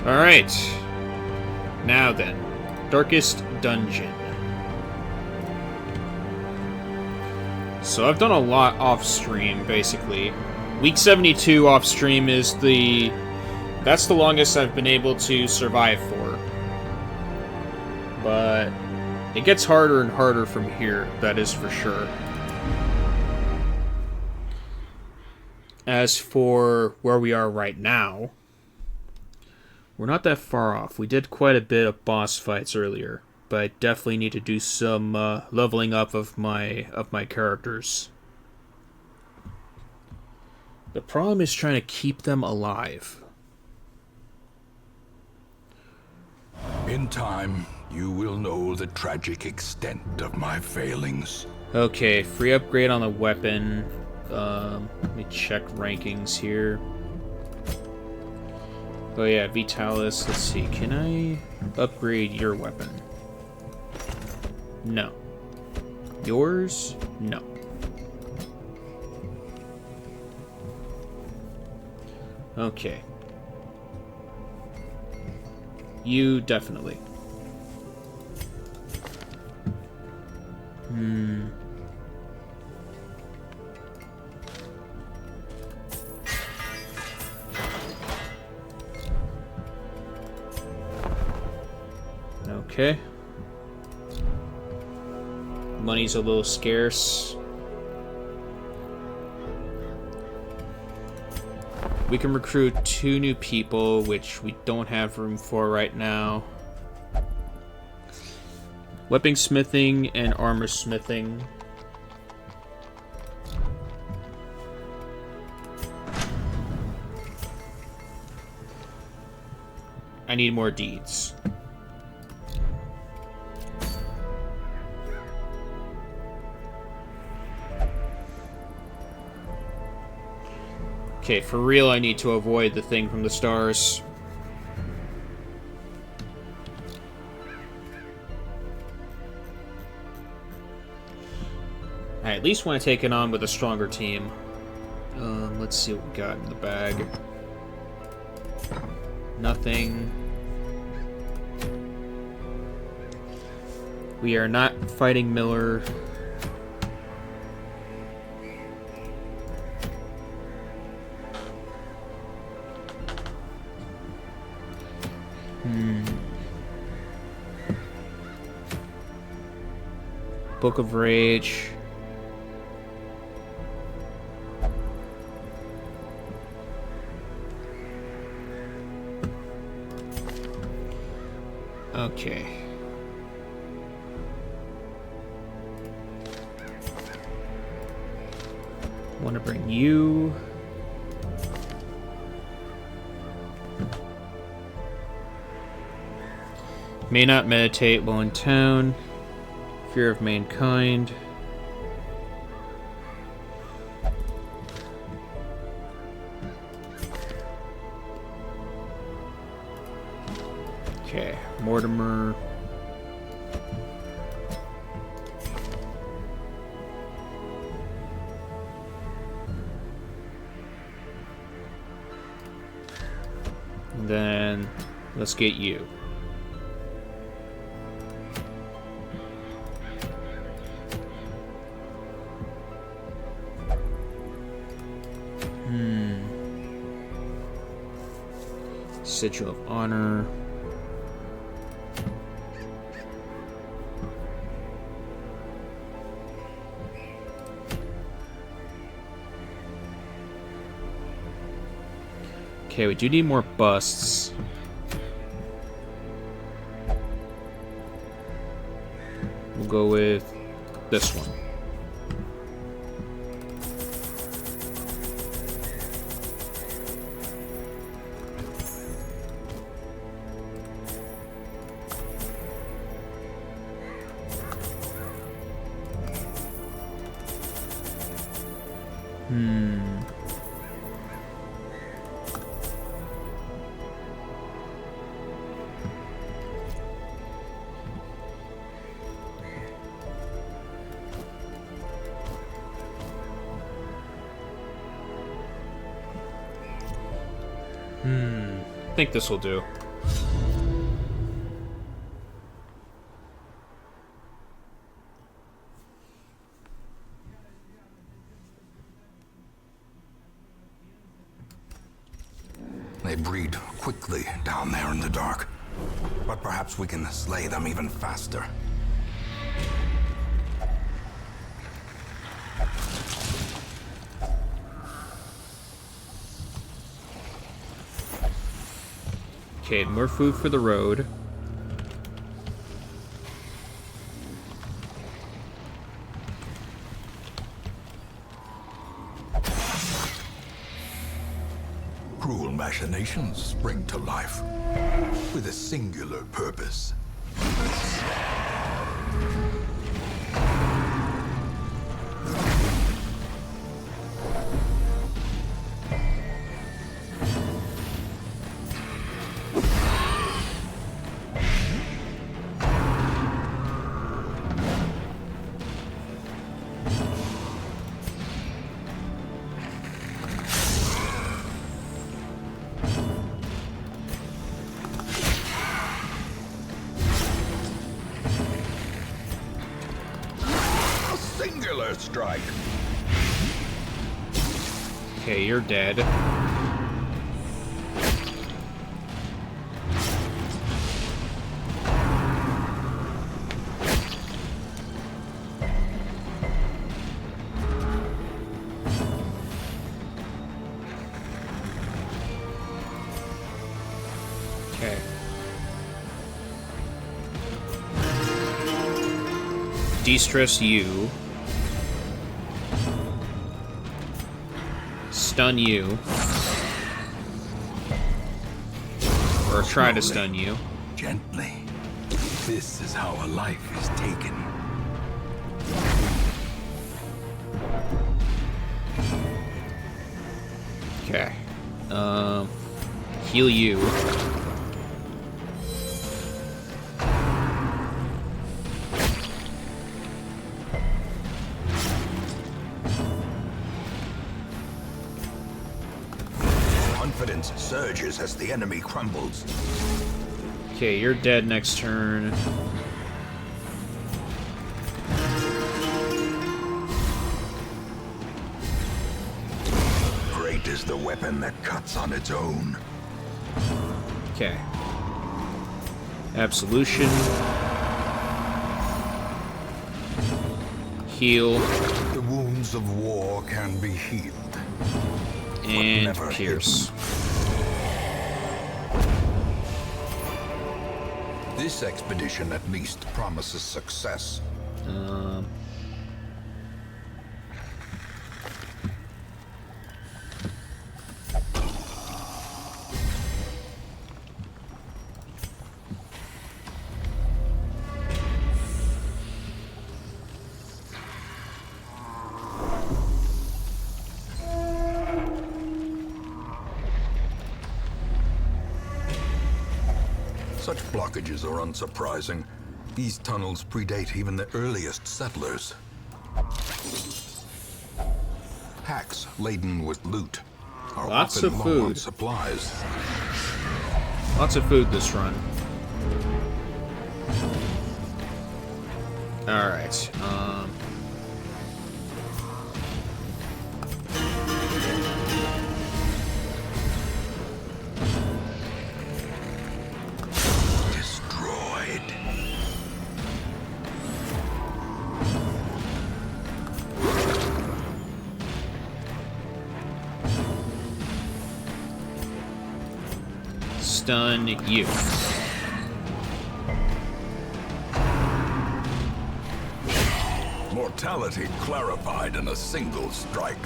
Alright. Now then. Darkest Dungeon. So I've done a lot off-stream, basically. Week 72 off-stream is the... That's the longest I've been able to survive for. But it gets harder and harder from here, that is for sure. As for where we are right now, we're not that far off. We did quite a bit of boss fights earlier, but I definitely need to do some leveling up of my characters. The problem is trying to keep them alive. In time, you will know the tragic extent of my failings. Okay, free upgrade on the weapon. Let me check rankings here. Oh yeah, Vitalis. Let's see. Can I upgrade your weapon? No. Yours? No. Okay. You definitely. Okay. Money's a little scarce. We can recruit 2 new people, which we don't have room for right now. Weapon smithing and armor smithing. I need more deeds. Okay, for real, I need to avoid the thing from the stars. I at least want to take it on with a stronger team. Let's see what we got in the bag. Nothing. We are not fighting Miller. Book of Rage. Okay. Want to bring you. May not meditate while in town. Fear of mankind. Okay, Mortimer. And then let's get you. Sigil of Honor. Okay, we do need more busts. We'll go with this one. I think this will do. They breed quickly down there in the dark. But perhaps we can slay them even faster. Okay, more food for the road. Cruel machinations spring to life with a singular purpose. Singular strike. Okay, you're dead. Okay. De-stress you. Stun you. Or try to stun you. Gently. This is how a life is taken. Okay. Heal you. Confidence surges as the enemy crumbles. Okay, you're dead next turn. Great is the weapon that cuts on its own. Okay. Absolution. Heal. The wounds of war can be healed. And never pierce. This expedition at least promises success. Such blockages are unsurprising. These tunnels predate even the earliest settlers. Hacks laden with loot are Lots often of low on food. supplies. Lots of food this run. Alright, Destroyed. stun you. Mortality clarified in a single strike.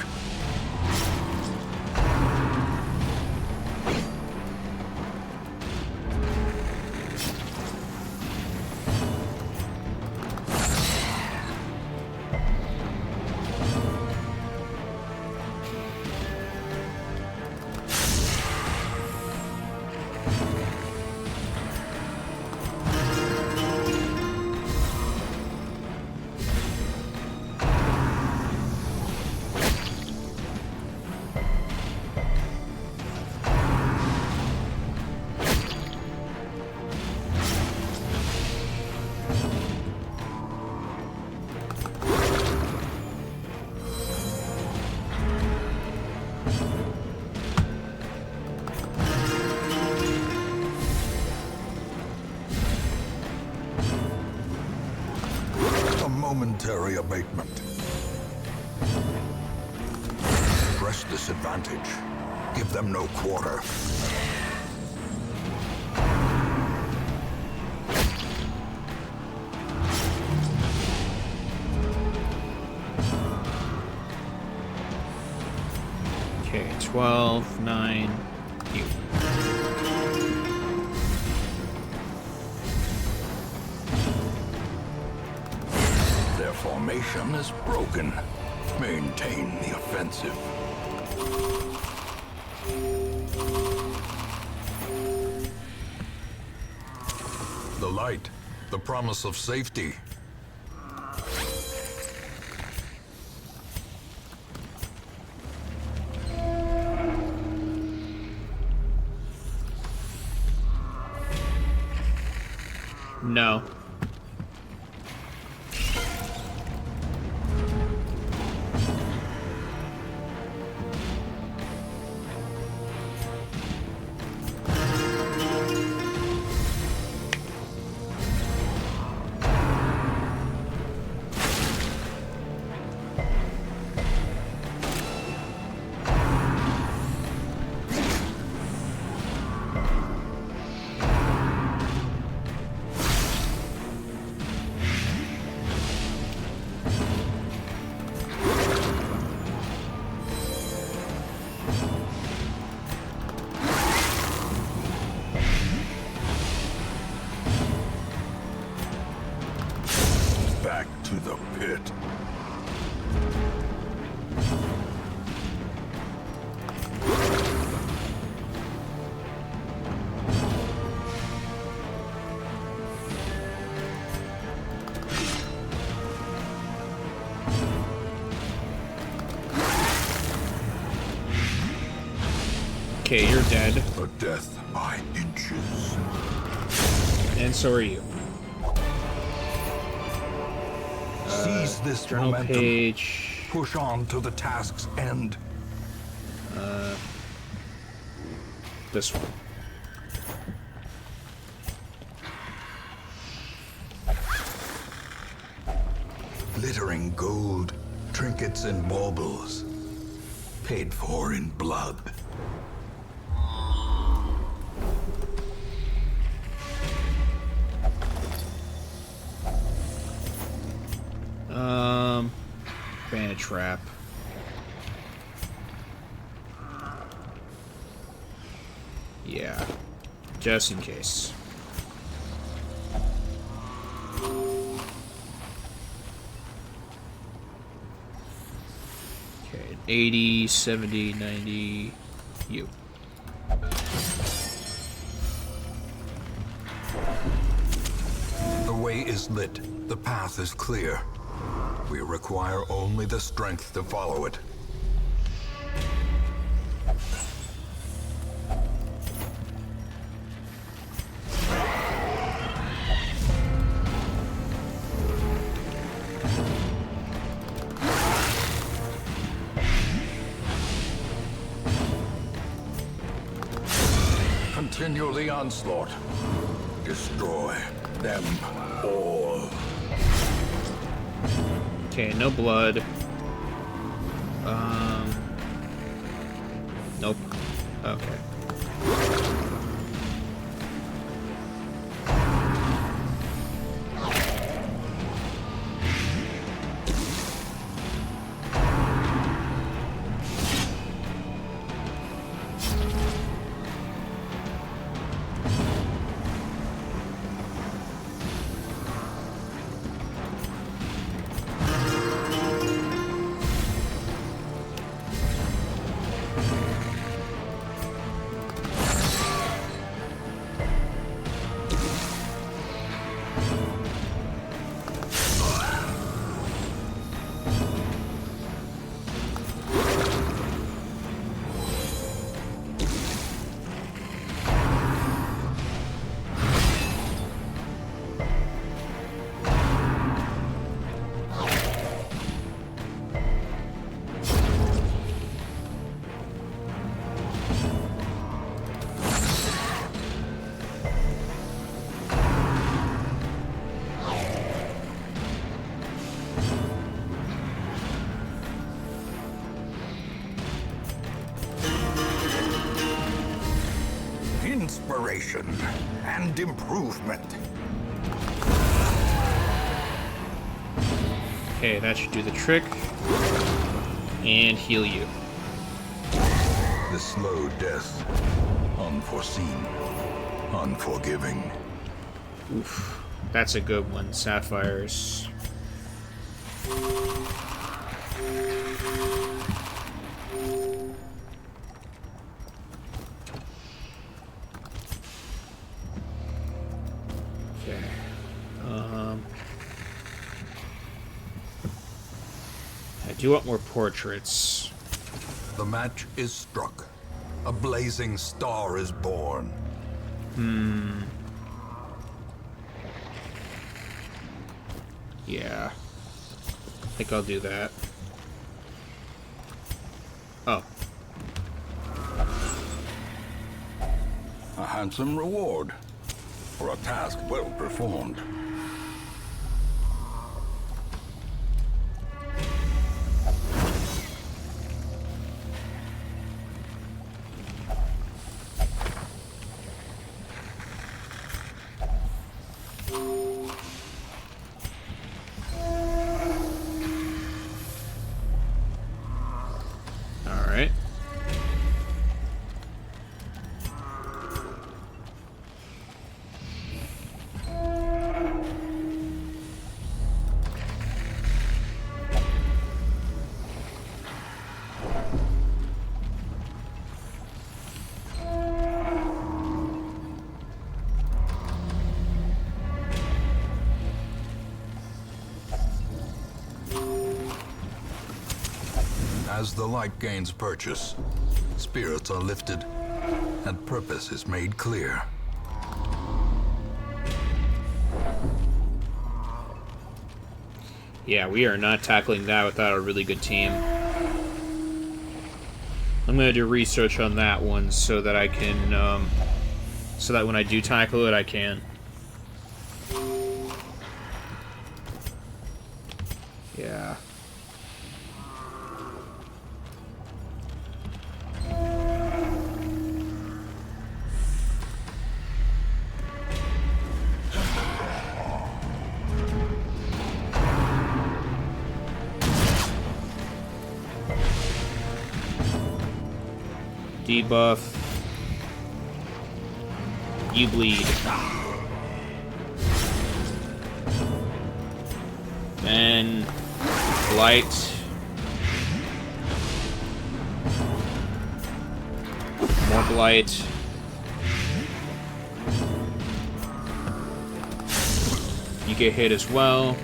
momentary abatement. Press this advantage. Give them no quarter. Okay, 12, 9, you. Their formation is broken. Maintain the offensive. The light, the promise of safety. No. Back to the pit. Okay, you're dead. A death by inches. And so are you. Seize this Journal momentum. page. Push on to the task's end. This one. Glittering gold, trinkets and baubles. Paid for in blood. Bandit trap. Yeah. Just in case. Okay, 80, 70, 90, you. The way is lit. The path is clear. We require only the strength to follow it. Continue the onslaught. Destroy them all. Okay, no blood. Nope. Okay. inspiration and improvement. Okay, that should do the trick. And heal you. The slow death, unforeseen, unforgiving. Oof. That's a good one, Sapphires. Okay. I do want more portraits. The match is struck. A blazing star is born. Yeah. I think I'll do that. Oh. A handsome reward for a task well performed. Alright. As the light gains purchase, spirits are lifted, and purpose is made clear. Yeah, we are not tackling that without a really good team. I'm gonna do research on that one so that I can, so that when I do tackle it, I can. Yeah. Debuff. You bleed. Then blight. More blight. You get hit as well.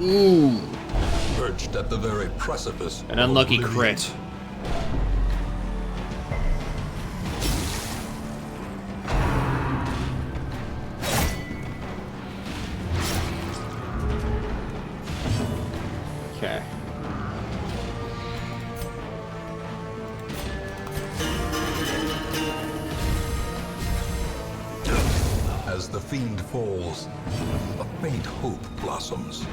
Ooh. Perched at the very precipice. An unlucky of oblivion. crit. Okay. As the fiend falls, a faint hope blossoms.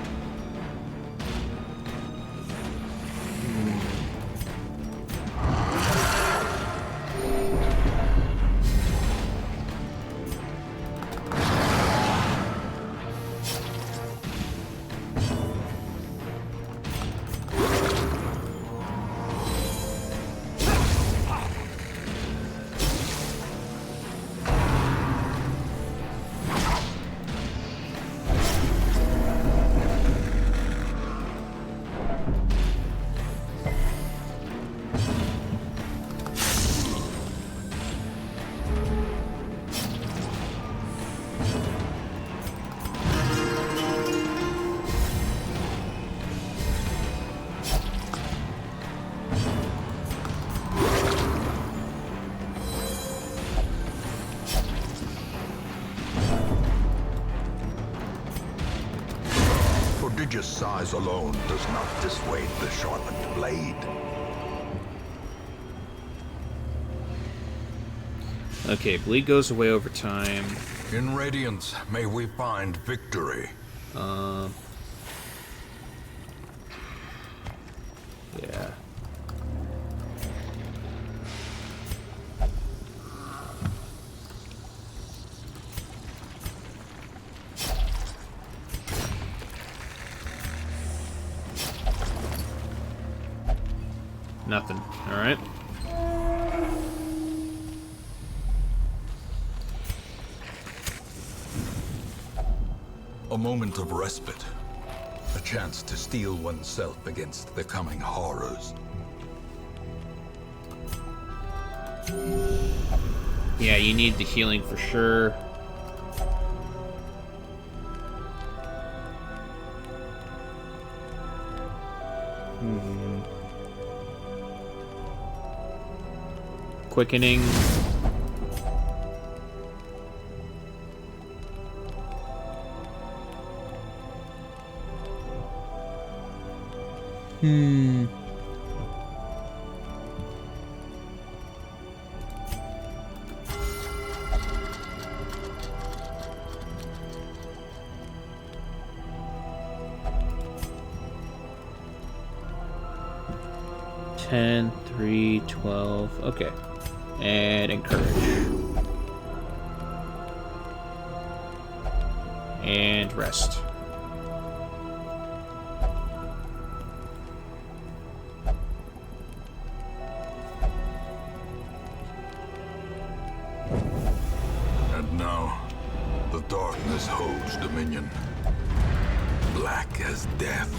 Prodigious size alone does not dissuade the sharpened blade. Okay, bleed goes away over time. In Radiance, may we find victory. Yeah. Nothing. Alright. A moment of respite. A chance to steel oneself against the coming horrors. Yeah, you need the healing for sure. Quickening. Ten, 3, 12. Okay. And encourage. And rest. And now, the darkness holds dominion. Black as death.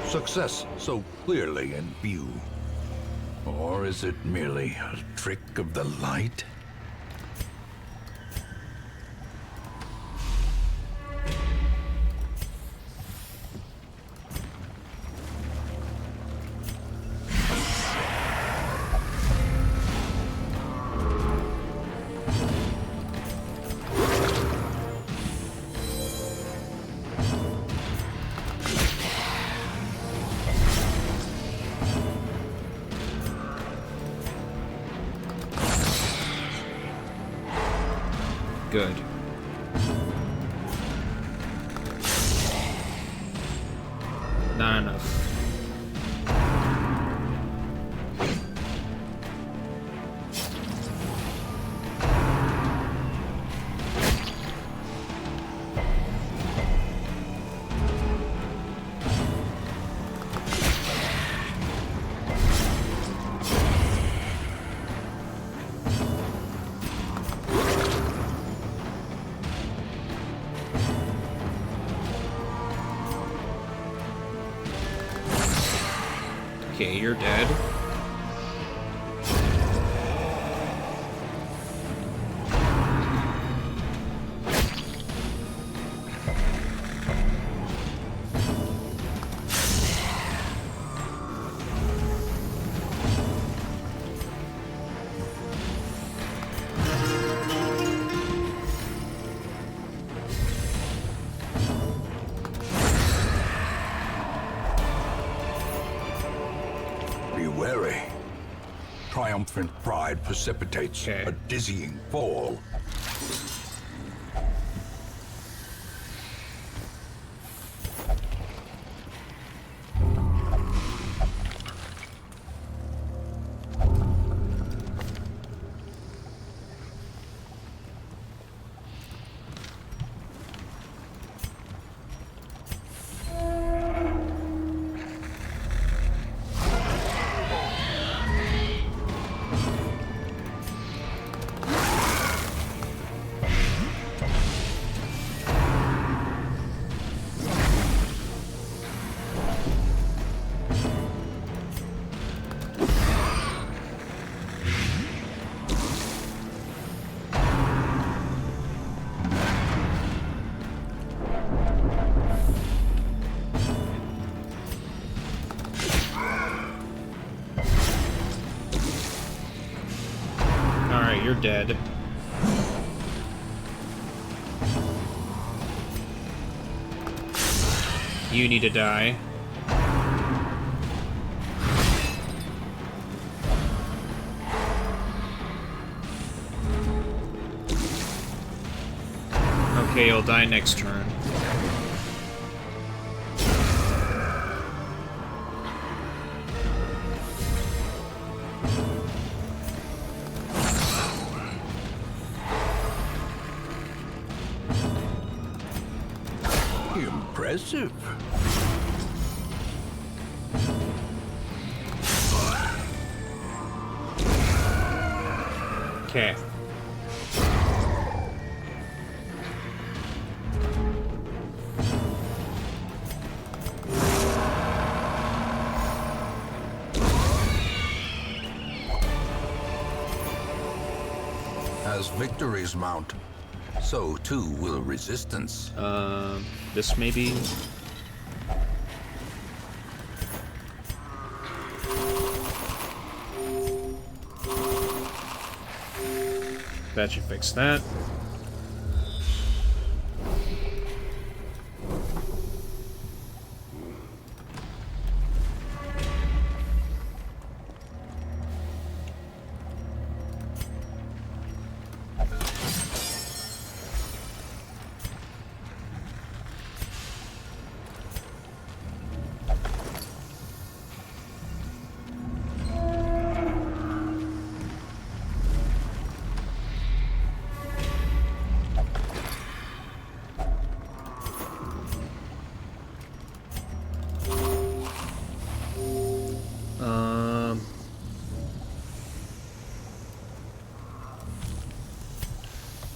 Success so clearly in view. Or is it merely a trick of the light? Good. Not enough. Okay, you're dead. triumphant pride precipitates Okay. a dizzying fall. Alright, you're dead. You need to die. Okay, you'll die next turn. Impressive. Okay. As victories mount, so too will resistance. This maybe. That should fix that.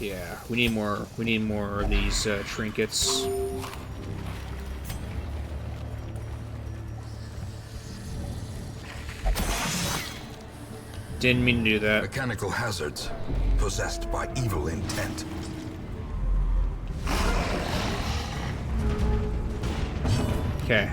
Yeah, we need more. We need more of these trinkets. Didn't mean to do that. Mechanical hazards possessed by evil intent. Okay.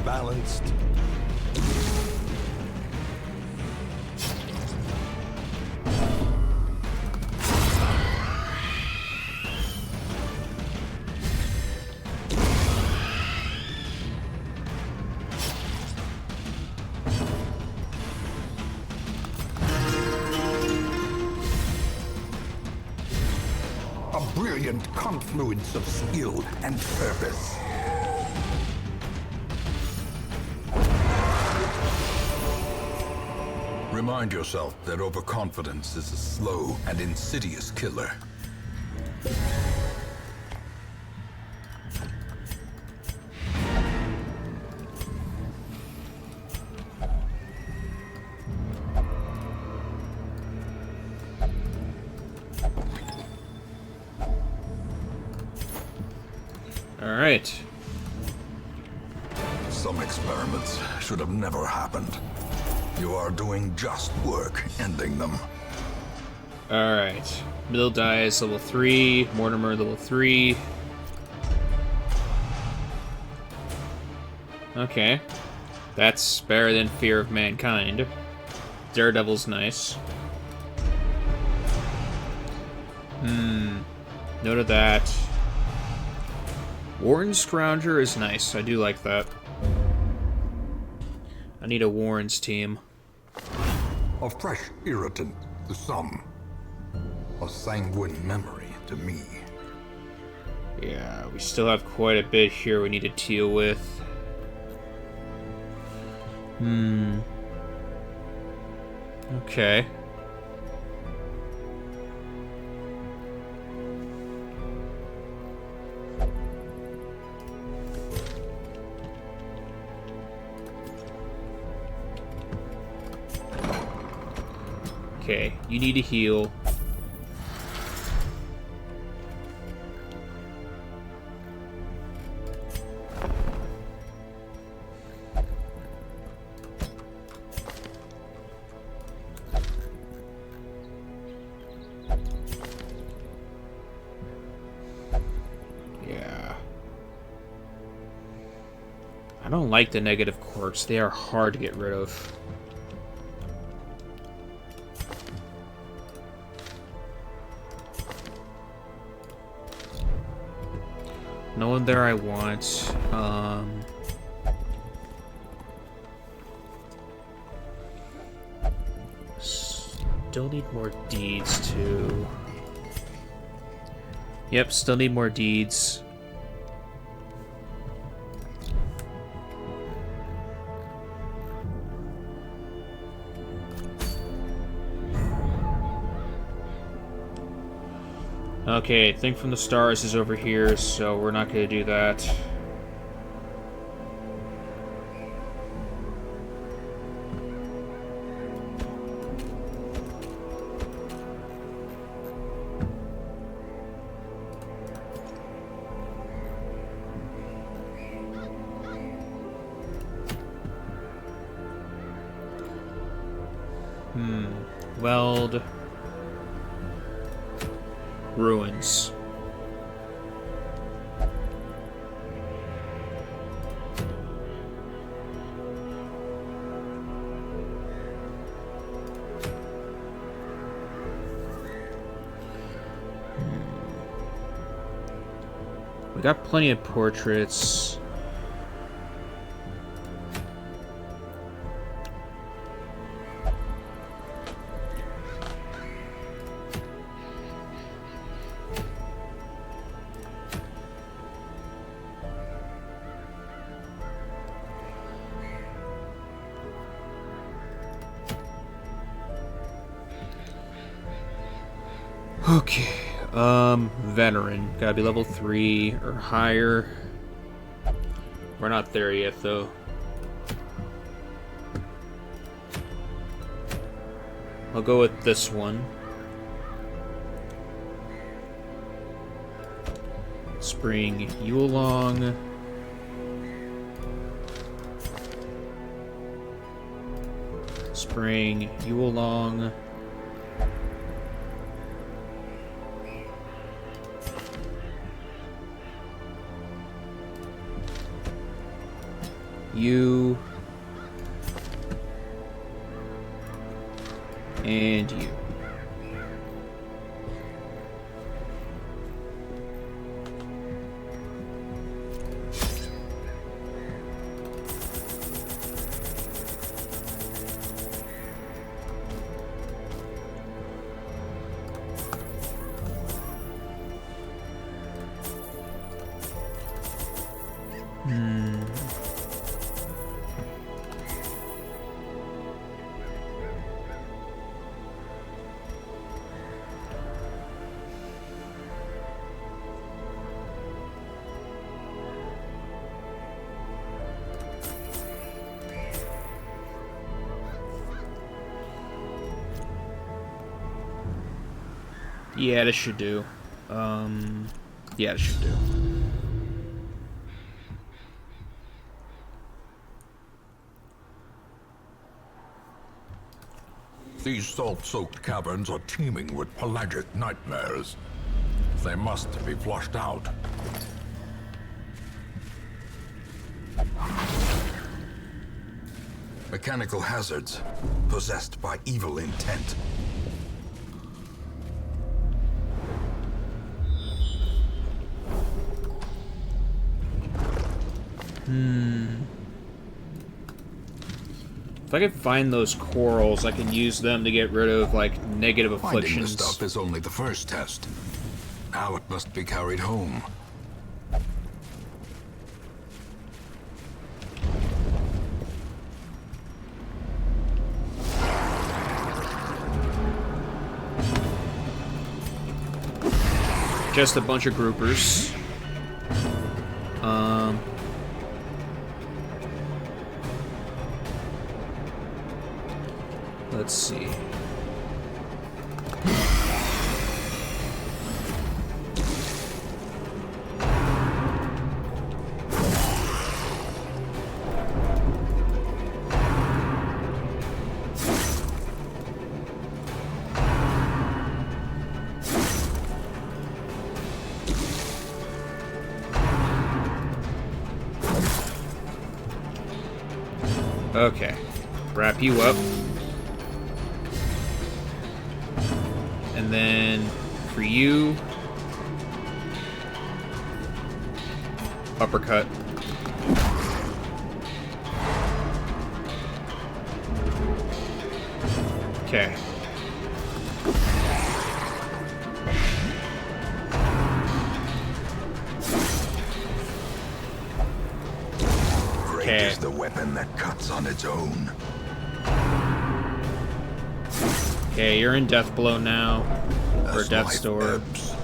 balanced. A brilliant confluence of skill and purpose. Remind yourself that overconfidence is a slow and insidious killer. All right. Some experiments should have never happened. You are doing just work ending them. Alright. Mill dies level 3. Mortimer level 3. Okay. That's better than Fear of Mankind. Daredevil's nice. Noted that. Warren Scrounger is nice. I do like that. I need a Warren's team. A fresh irritant to some. A sanguine memory to me. Yeah, we still have quite a bit here we need to deal with. Okay. Okay, you need to heal. Yeah. I don't like the negative quirks. They are hard to get rid of. No one there I want. Still need more deeds too. Yep, still need more deeds. Okay, Think from the Stars is over here, so we're not going to do that. Weld. Ruins. We got plenty of portraits. Okay, veteran. Gotta be level 3 or higher. We're not there yet, though. I'll go with this one. Spring you along. Spring you along. You. And you. Yeah, this should do. Yeah, this should do. These salt-soaked caverns are teeming with pelagic nightmares. They must be flushed out. Mechanical hazards, possessed by evil intent. If I could find those corals, I can use them to get rid of, like, negative Finding the afflictions. stuff is only the first test. Now it must be carried home. Just a bunch of groupers. Let's see. Okay. Wrap you up. And then for you, uppercut. Okay. Great is the weapon that cuts on its own. Okay, you're in Death Blow now. Or As Death's life Door. ebbs,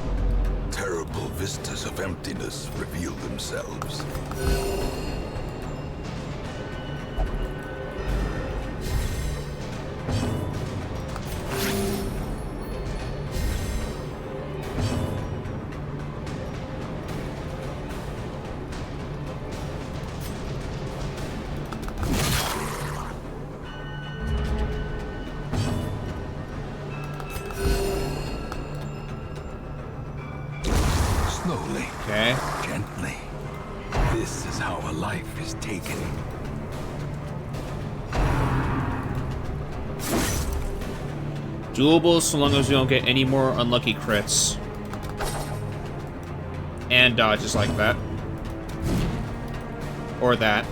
terrible vistas of emptiness reveal themselves. Slowly, Okay. gently. This is how a life is taken. Doable so long as you don't get any more unlucky crits. And dodges like that. Or that.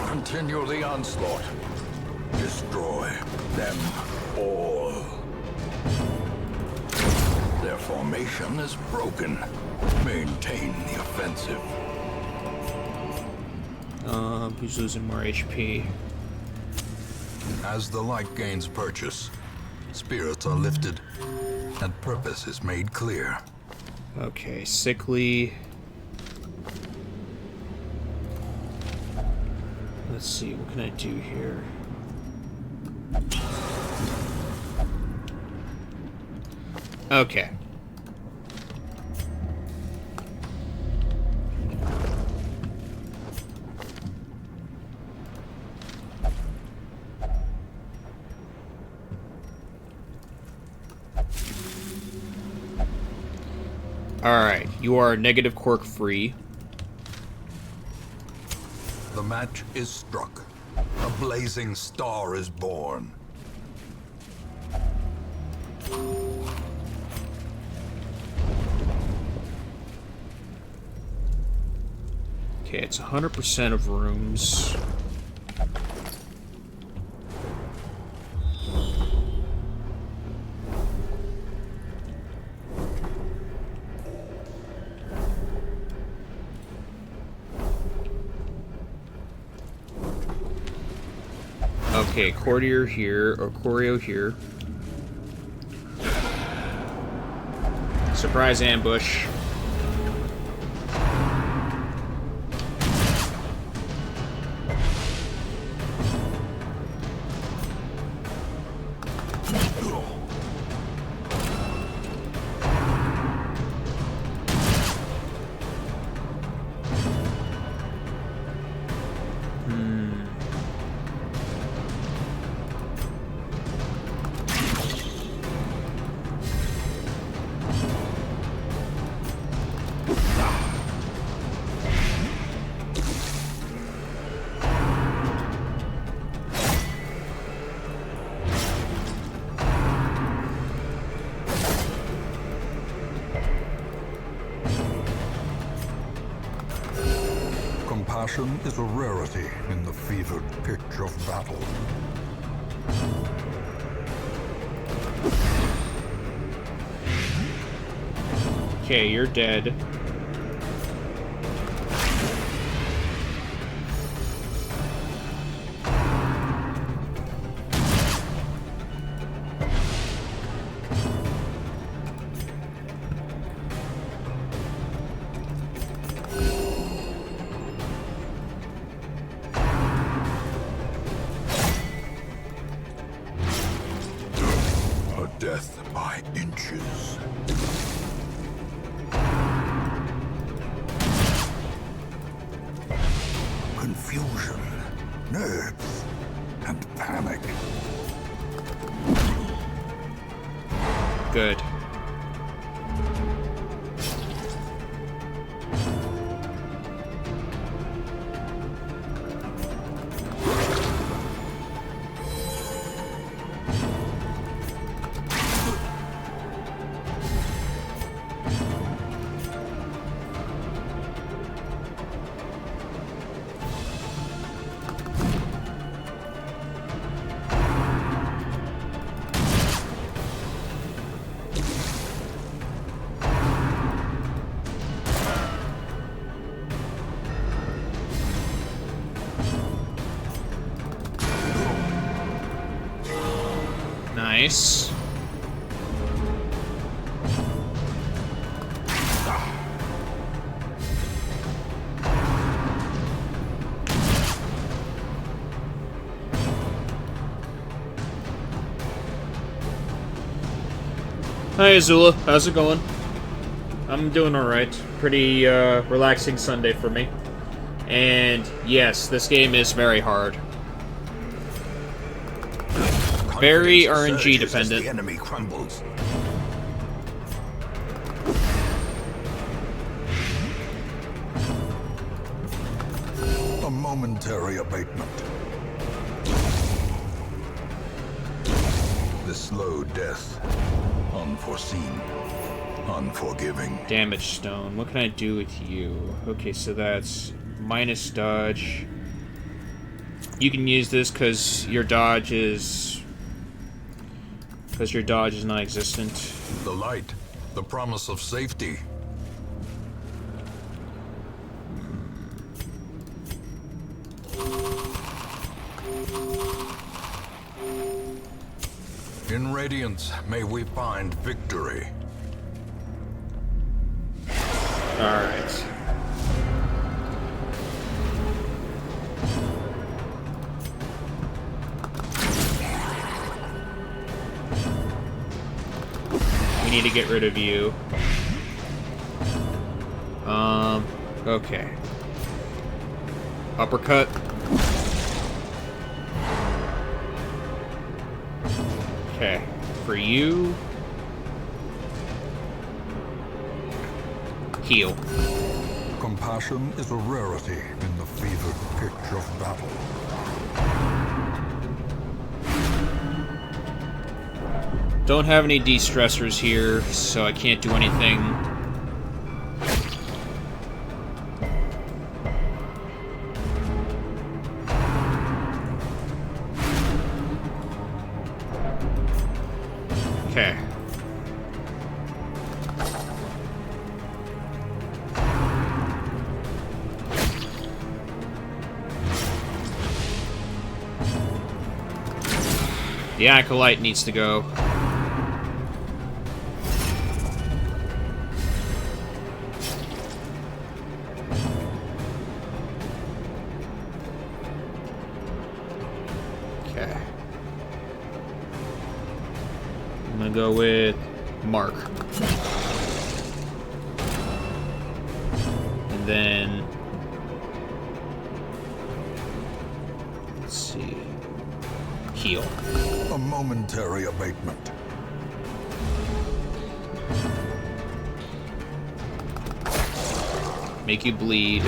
Continue the onslaught. Destroy them all. Their formation is broken. Maintain the offensive. Who's losing more HP? As the light gains purchase, spirits are lifted, and purpose is made clear. Okay, sickly. Let's see, what can I do here? Okay. Alright, you are negative quirk free. The match is struck. A blazing star is born. Okay, it's 100% of rooms. Okay, courtier here, or choreo here. Surprise ambush. Compassion is a rarity in the fevered pitch of battle. Okay, you're dead. A death by inches. Confusion, nerves, and panic. Good. Nice. Hi Azula, how's it going? I'm doing alright. Pretty relaxing Sunday for me. And yes, this game is very hard. Very RNG dependent. The enemy crumbles. A momentary abatement. The slow death. Unforeseen. Unforgiving. Damage stone. What can I do with you? Okay, so that's minus dodge. You can use this because your dodge is... because your dodge is non-existent. The light. The promise of safety. In Radiance, may we find victory. Alright. We need to get rid of you. Okay. Uppercut. Okay. For you... Heal. Compassion is a rarity in the fevered pitch of battle. Don't have any de-stressors here, so I can't do anything. Okay. The Acolyte needs to go. Okay. I'm gonna go with Mark. And then... let's see... heal. A momentary abatement. Make you bleed.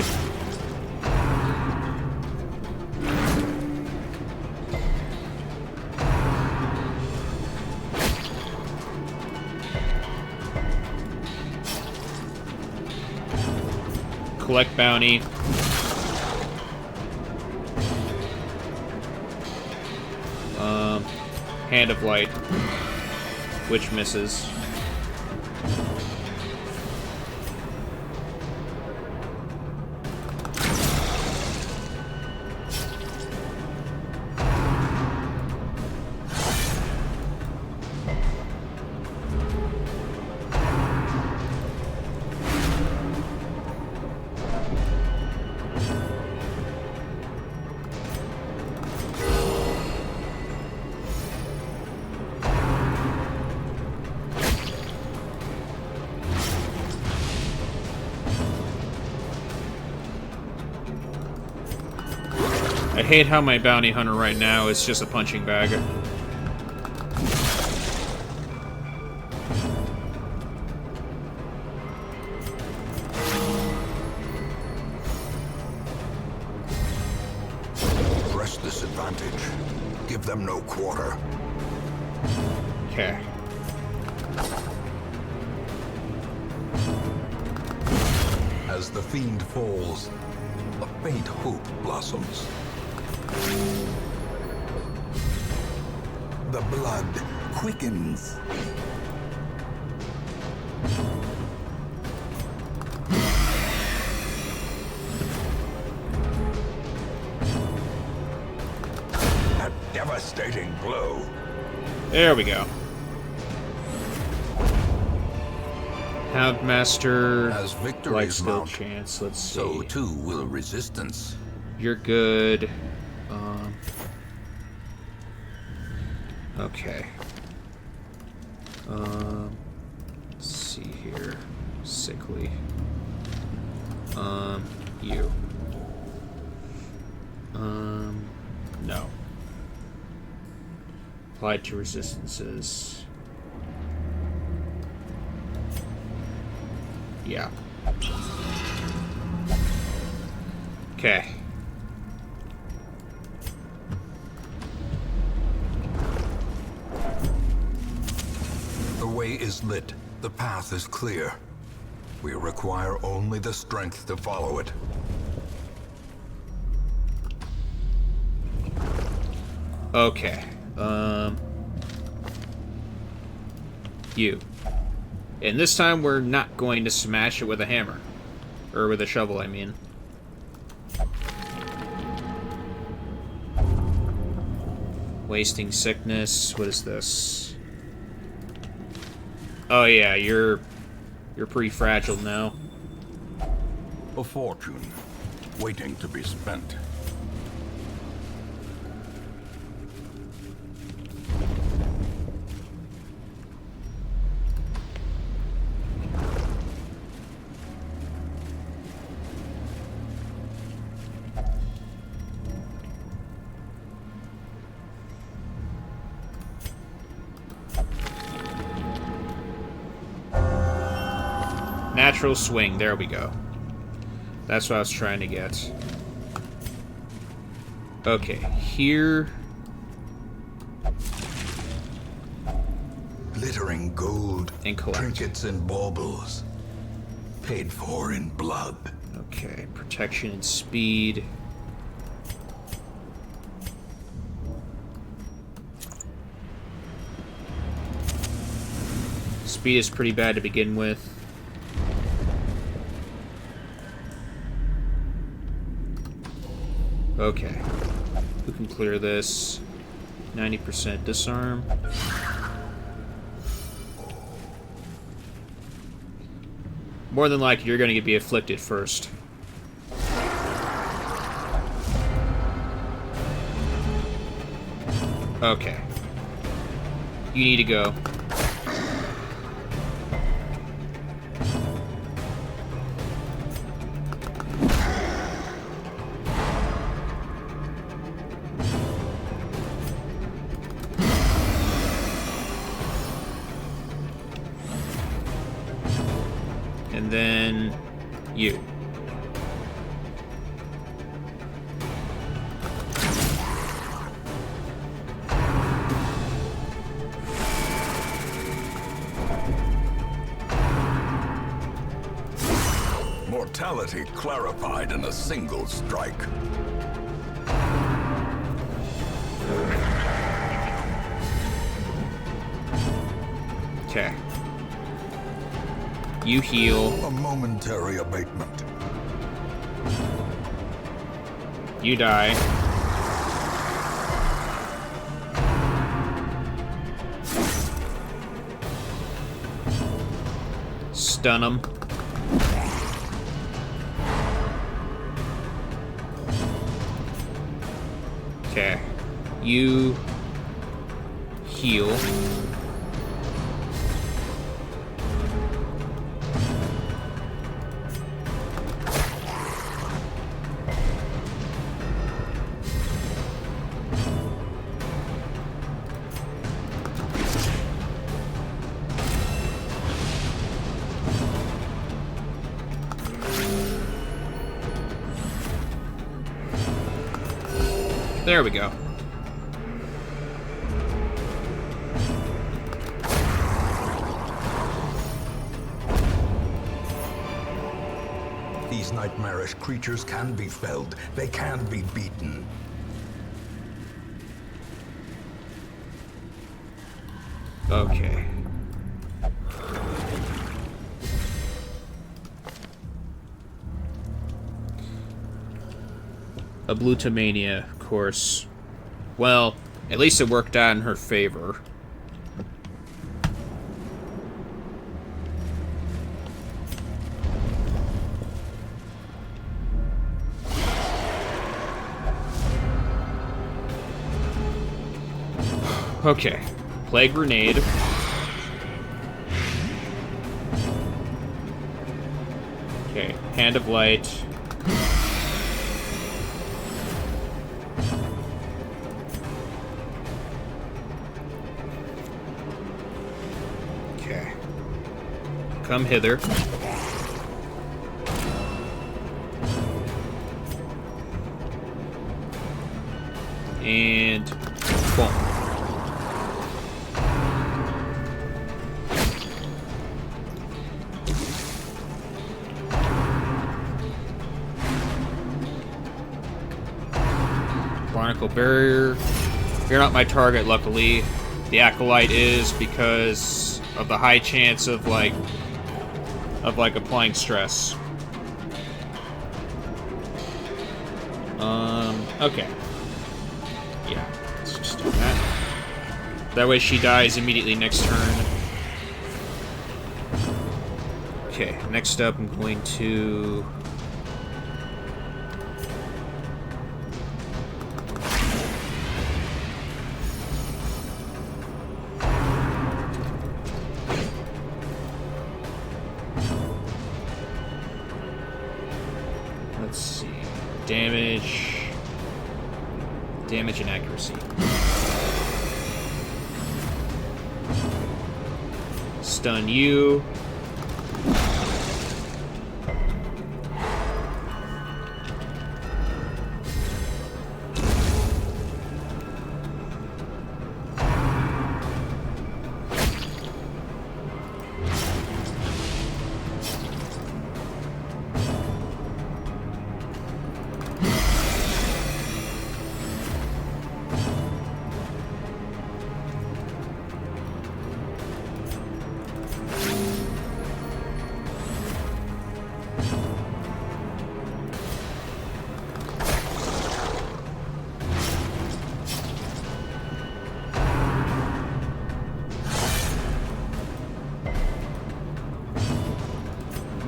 Collect bounty. Hand of Light, which misses. I hate how my bounty hunter right now is just a punching bag. Press this advantage. Give them no quarter. Okay. As the fiend falls, a faint hope blossoms. The blood quickens. A devastating blow. There we go. Houndmaster. As Light victories skill mount, chance. Let's see. so too will resistance. You're good. Okay. Let's see here. Sickly. You. No. Applied to resistances. Yeah. Okay. The way is lit. The path is clear. We require only the strength to follow it. Okay. You. And this time we're not going to smash it with a hammer. Or with a shovel, I mean. Wasting sickness. What is this? Oh yeah, you're pretty fragile now. A fortune, waiting to be spent. Natural swing. There we go. That's what I was trying to get. Okay, here... Glittering gold, And collect. trinkets and baubles, paid for in blood. Okay, protection and speed. Speed is pretty bad to begin with. Okay. Who can clear this? 90% disarm. More than likely, you're going to be afflicted first. Okay. You need to go. And then you. Mortality clarified in a single strike. Okay. You heal. A momentary abatement. You die. Stun him. Okay. You heal. There we go. These nightmarish creatures can be felled. They can be beaten. Okay. Ablutomania, of course. Well, at least it worked out in her favor. Okay. Plague Grenade. Okay. Hand of Light. Okay. Come hither. And boom. Barnacle Barrier. You're not my target, luckily. The Acolyte is because of the high chance of like applying stress. Okay. Yeah, let's just do that. That way she dies immediately next turn. Okay, next up I'm going to... Let's see. Damage and accuracy. Stun you.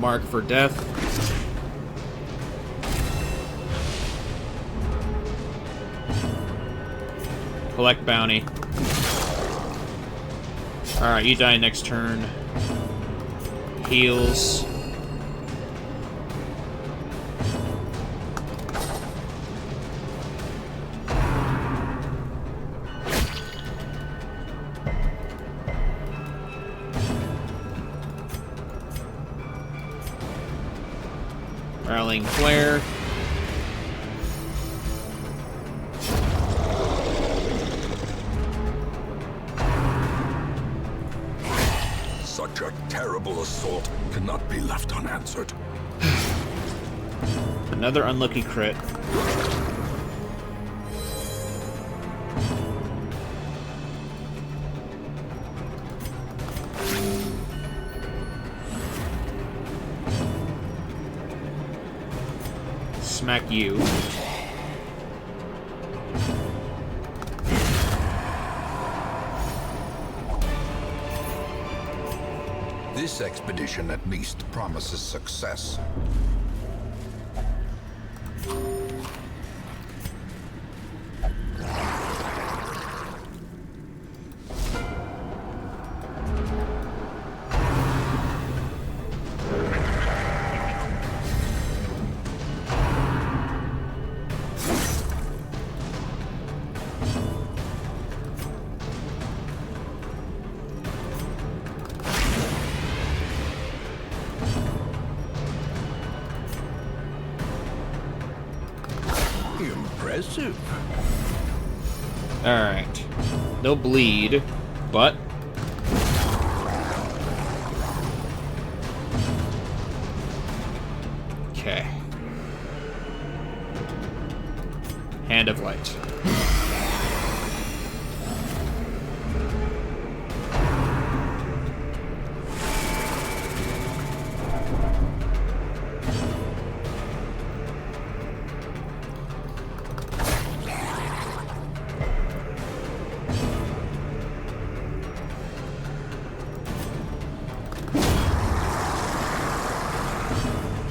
mark for death. Collect bounty. Alright, you die next turn. Heals. Rallying Flare. Such a terrible assault cannot be left unanswered. Another unlucky crit. Smack you. This expedition at least promises success. Impressive. Alright. No bleed, but... Okay. Hand of Light.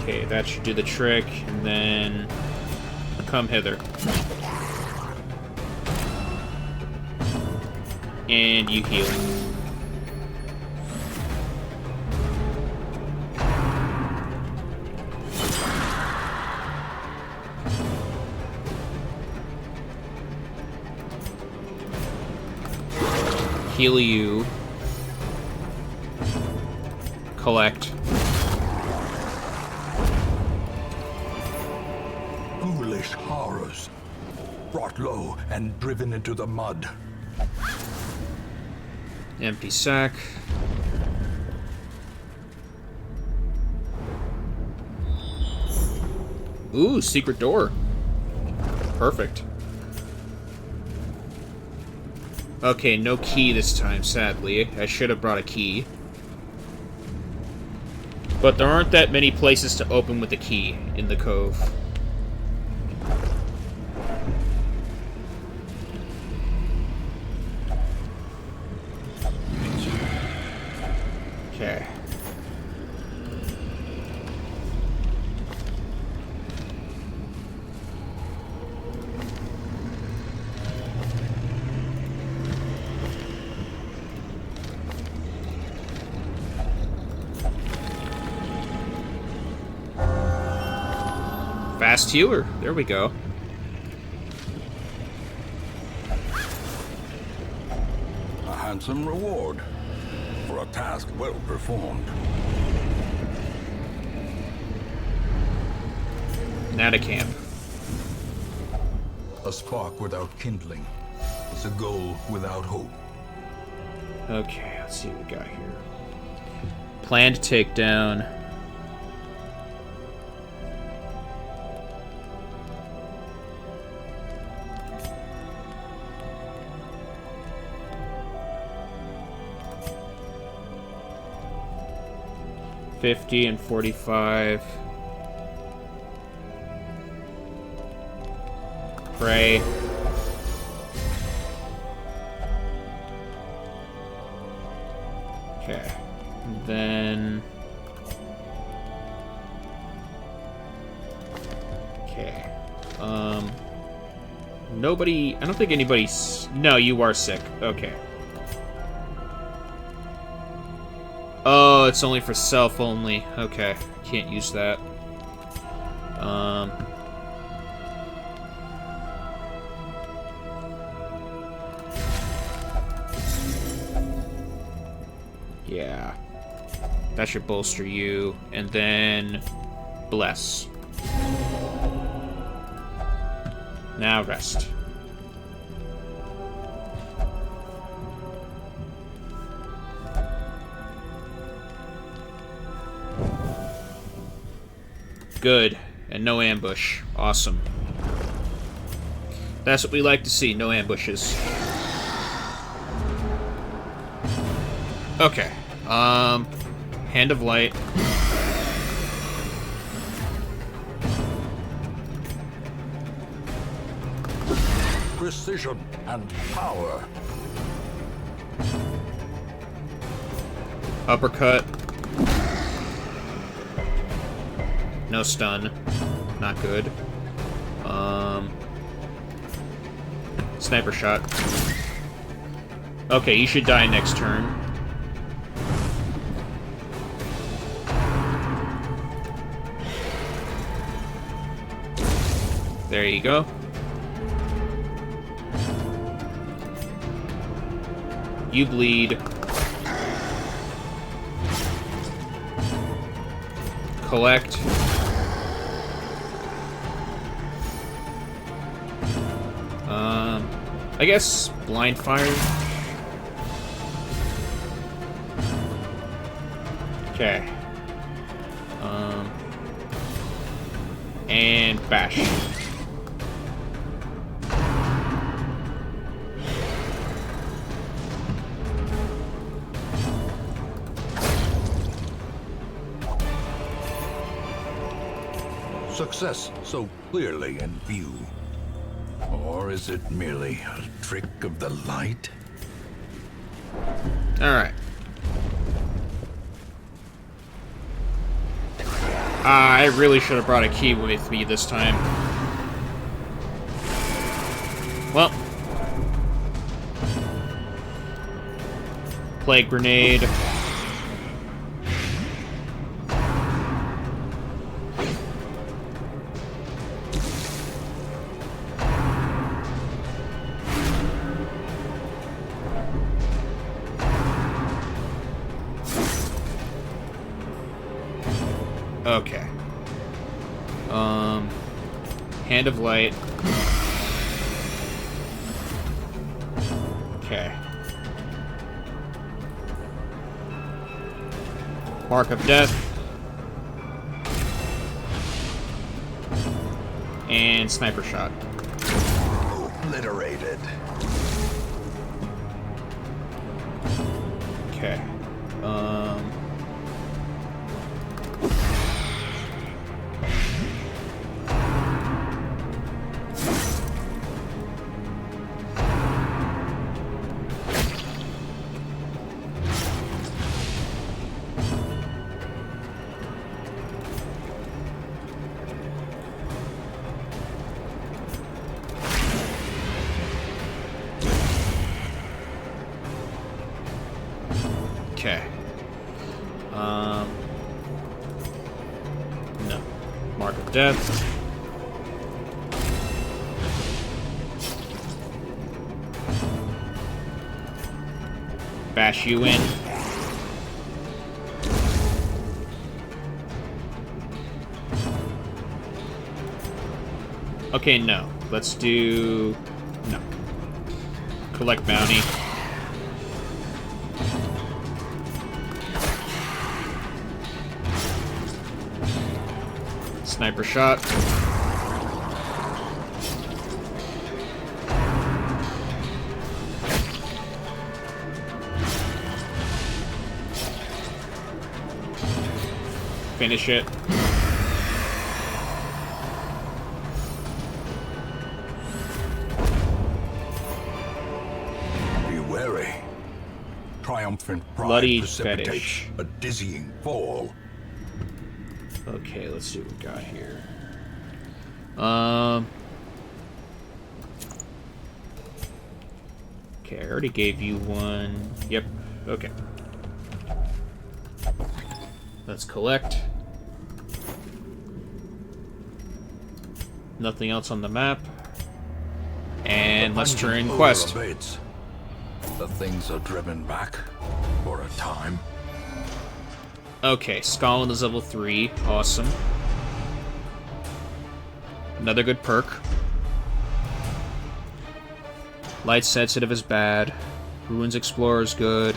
Okay, that should do the trick, and then come hither. And you heal. Heal you. Collect. Foolish horrors. Brought low and driven into the mud. Empty sack. Ooh, secret door. Perfect. Okay, no key this time, sadly. I should have brought a key. But there aren't that many places to open with a key in the cove. Okay. Fast healer. There we go. A handsome reward for a task well performed. Natacamp. A spark without kindling is a goal without hope. Okay, let's see what we got here. Planned takedown. $50 and $45. Pray. Okay. And then Nobody... I don't think anybody's... No, you are sick. Okay. Oh, it's only for self only. Okay. Can't use that. Yeah. That should bolster you. And then... Bless. Now rest. Good. And no ambush. Awesome. That's what we like to see, no ambushes. Okay. Hand of Light. Precision and power. Uppercut. No stun. Not good. Sniper shot. Okay, you should die next turn. There you go. You bleed. Collect. I guess blind fire. Okay. And bash. Success so clearly in view. Or is it merely a trick of the light? Alright. I really should have brought a key with me this time. Well. Plague grenade. Okay. Hand of Light. Okay. Mark of Death. And Sniper Shot. Obliterated. Okay. Okay. No. Mark of Death. Bash you in. Okay, no. Let's do... No. Collect bounty. Sniper shot. Finish it. Be wary. Triumphant pride Bloody precipitates fetish. a dizzying fall. Okay, let's see what we got here. Okay, I already gave you one. Yep, okay. Let's collect. Nothing else on the map. And let's turn in quest. Abates. The things are driven back for a time. Okay, Scotland is level 3. Awesome. Another good perk. Light Sensitive is bad. Ruins Explorer is good.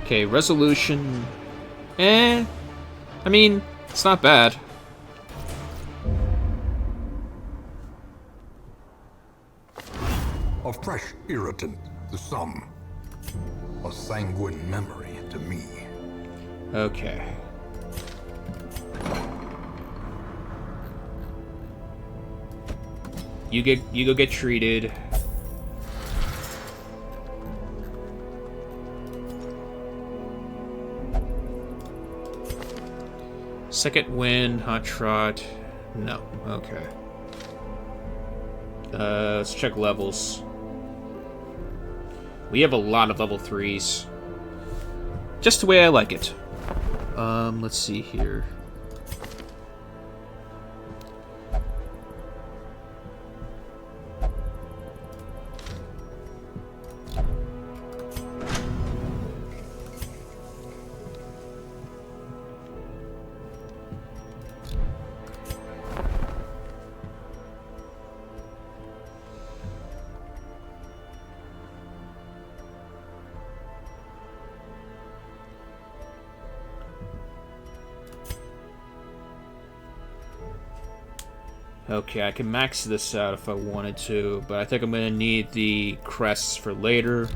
Okay, Resolution. I mean, it's not bad. A fresh irritant to some. A sanguine memory to me. Okay. You go get treated. Second wind, hot trot. No. Okay. Let's check levels. We have a lot of level 3s. Just the way I like it. Let's see here. Okay, I can max this out if I wanted to, but I think I'm gonna need the crests for later.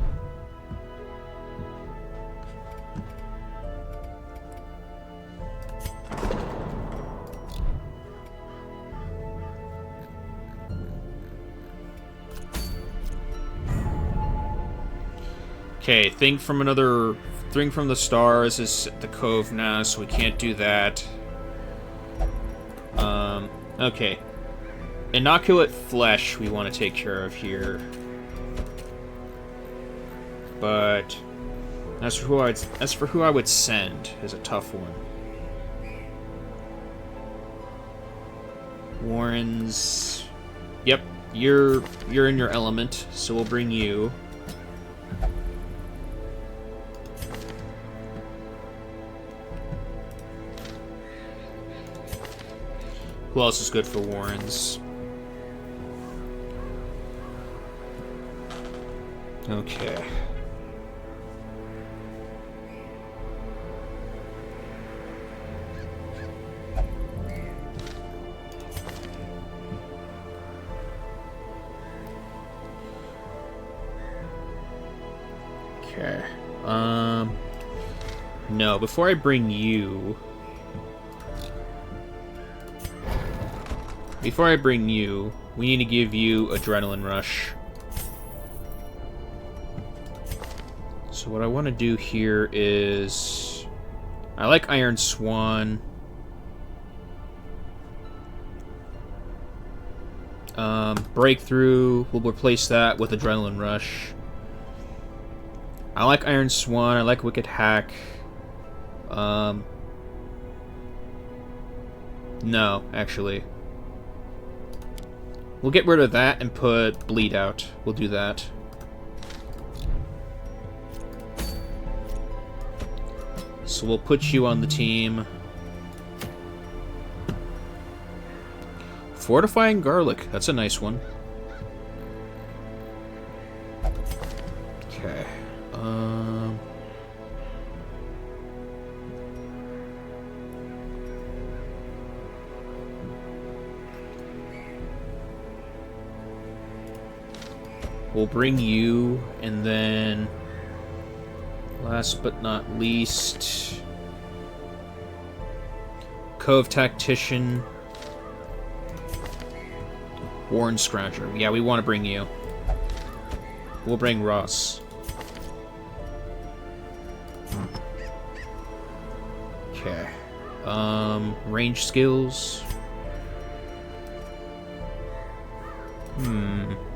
Okay, Thing from the Stars is at the Cove now, so we can't do that. Okay. Inoculate Flesh we want to take care of here. But as for who I would send is a tough one. Warren's. Yep, you're in your element, so we'll bring you. Who else is good for Warren's? Okay. Okay. No, before I bring you... we need to give you Adrenaline Rush. So what I want to do here is... I like Iron Swan. Breakthrough, we'll replace that with Adrenaline Rush. I like Iron Swan, I like Wicked Hack. No, actually. We'll get rid of that and put Bleed Out. We'll do that. So we'll put you on the team. Fortifying Garlic. That's a nice one. Okay. We'll bring you, and then last but not least, Cove Tactician, Warren Scrounger. Yeah, we want to bring you. We'll bring Ross. Okay. Range skills.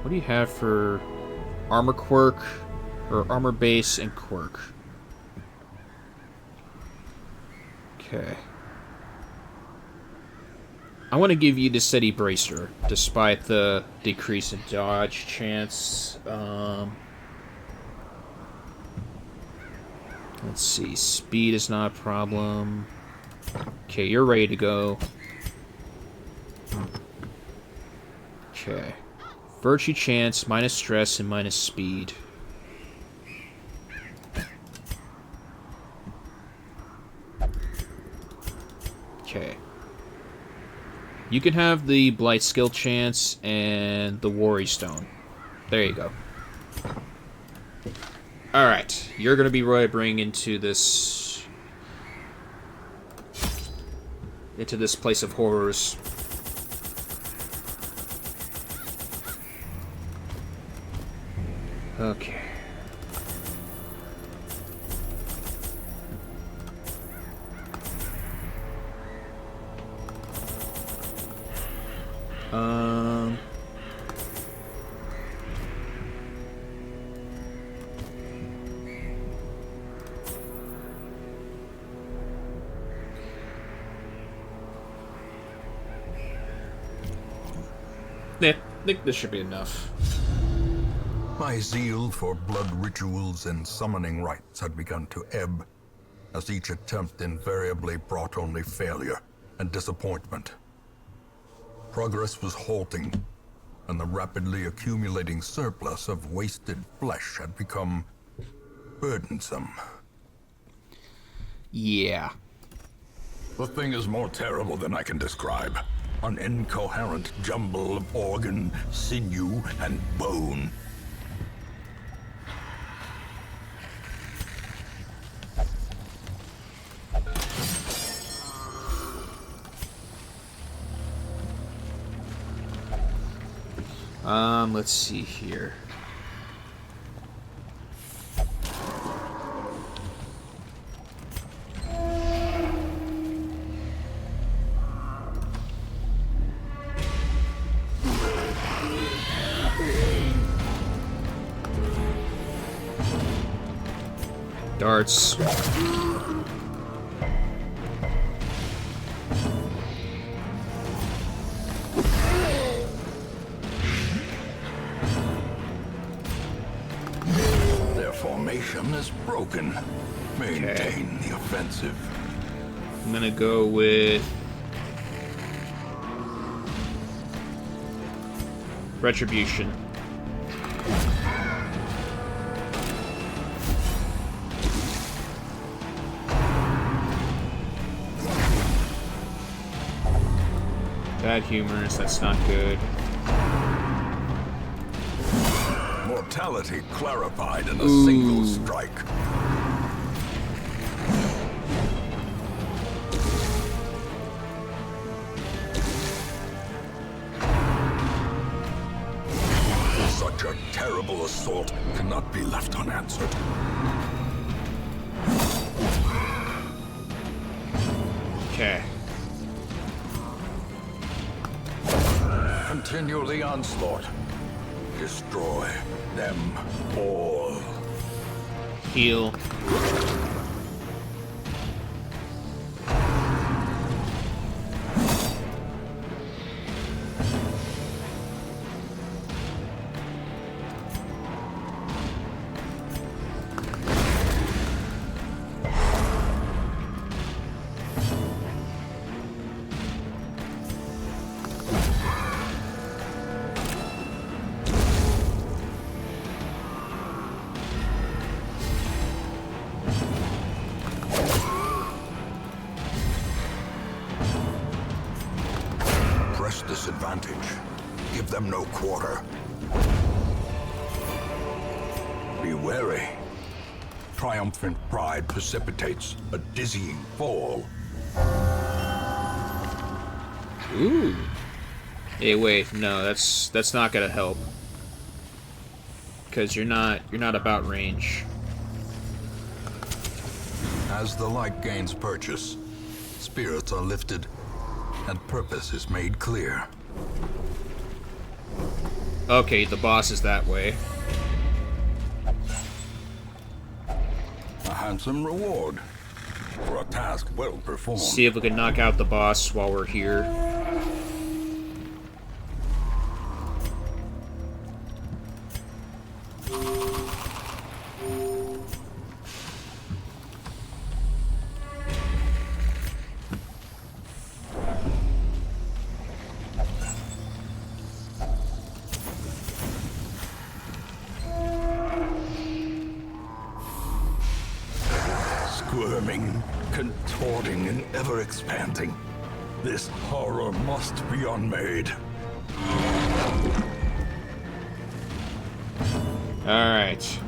What do you have for armor quirk, or armor base and quirk? Okay. I want to give you the steady bracer, despite the decrease in dodge chance. Let's see, speed is not a problem. Okay, you're ready to go. Okay. Virtue chance, minus stress, and minus speed. Okay. You can have the Blight skill chance and the Worry Stone. There you go. Alright, you're gonna be rolling into this place of horrors. Okay. Yeah, I think this should be enough. My zeal for blood rituals and summoning rites had begun to ebb, as each attempt invariably brought only failure and disappointment. Progress was halting, and the rapidly accumulating surplus of wasted flesh had become burdensome. Yeah. The thing is more terrible than I can describe. An incoherent jumble of organ, sinew, and bone. Let's see here. Darts. Their formation is broken. Maintain the offensive. I'm gonna go with Retribution. Bad humors, that's not good. Mortality clarified in a single strike. Such a terrible assault cannot be left unanswered. Okay. Continue the onslaught. Destroy them all. Heal. Disadvantage. Give them no quarter. Be wary. Triumphant pride precipitates a dizzying fall. Ooh. Hey, wait, no, that's not gonna help. Because you're not about range. As the light gains purchase, spirits are lifted, and purpose is made clear. Okay, the boss is that way. A handsome reward for a task well performed. See if we can knock out the boss while we're here. Squirming, contorting, and ever expanding. This horror must be unmade. Alright.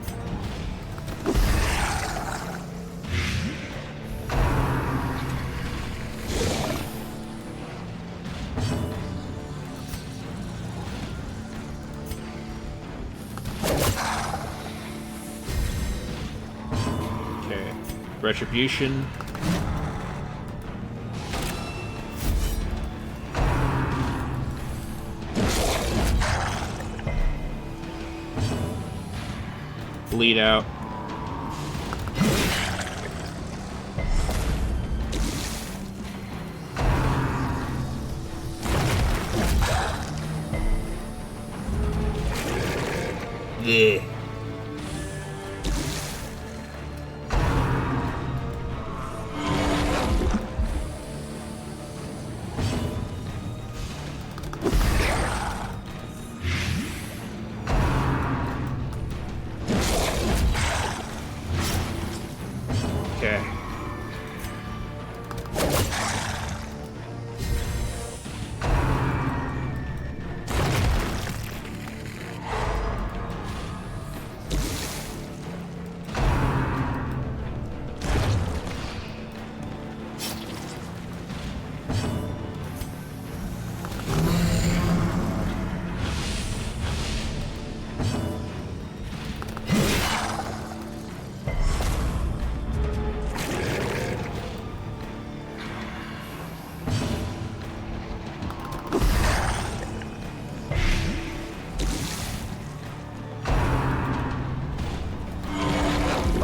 Okay. Retribution. Bleed out. Yeah. Okay.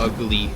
Ugly.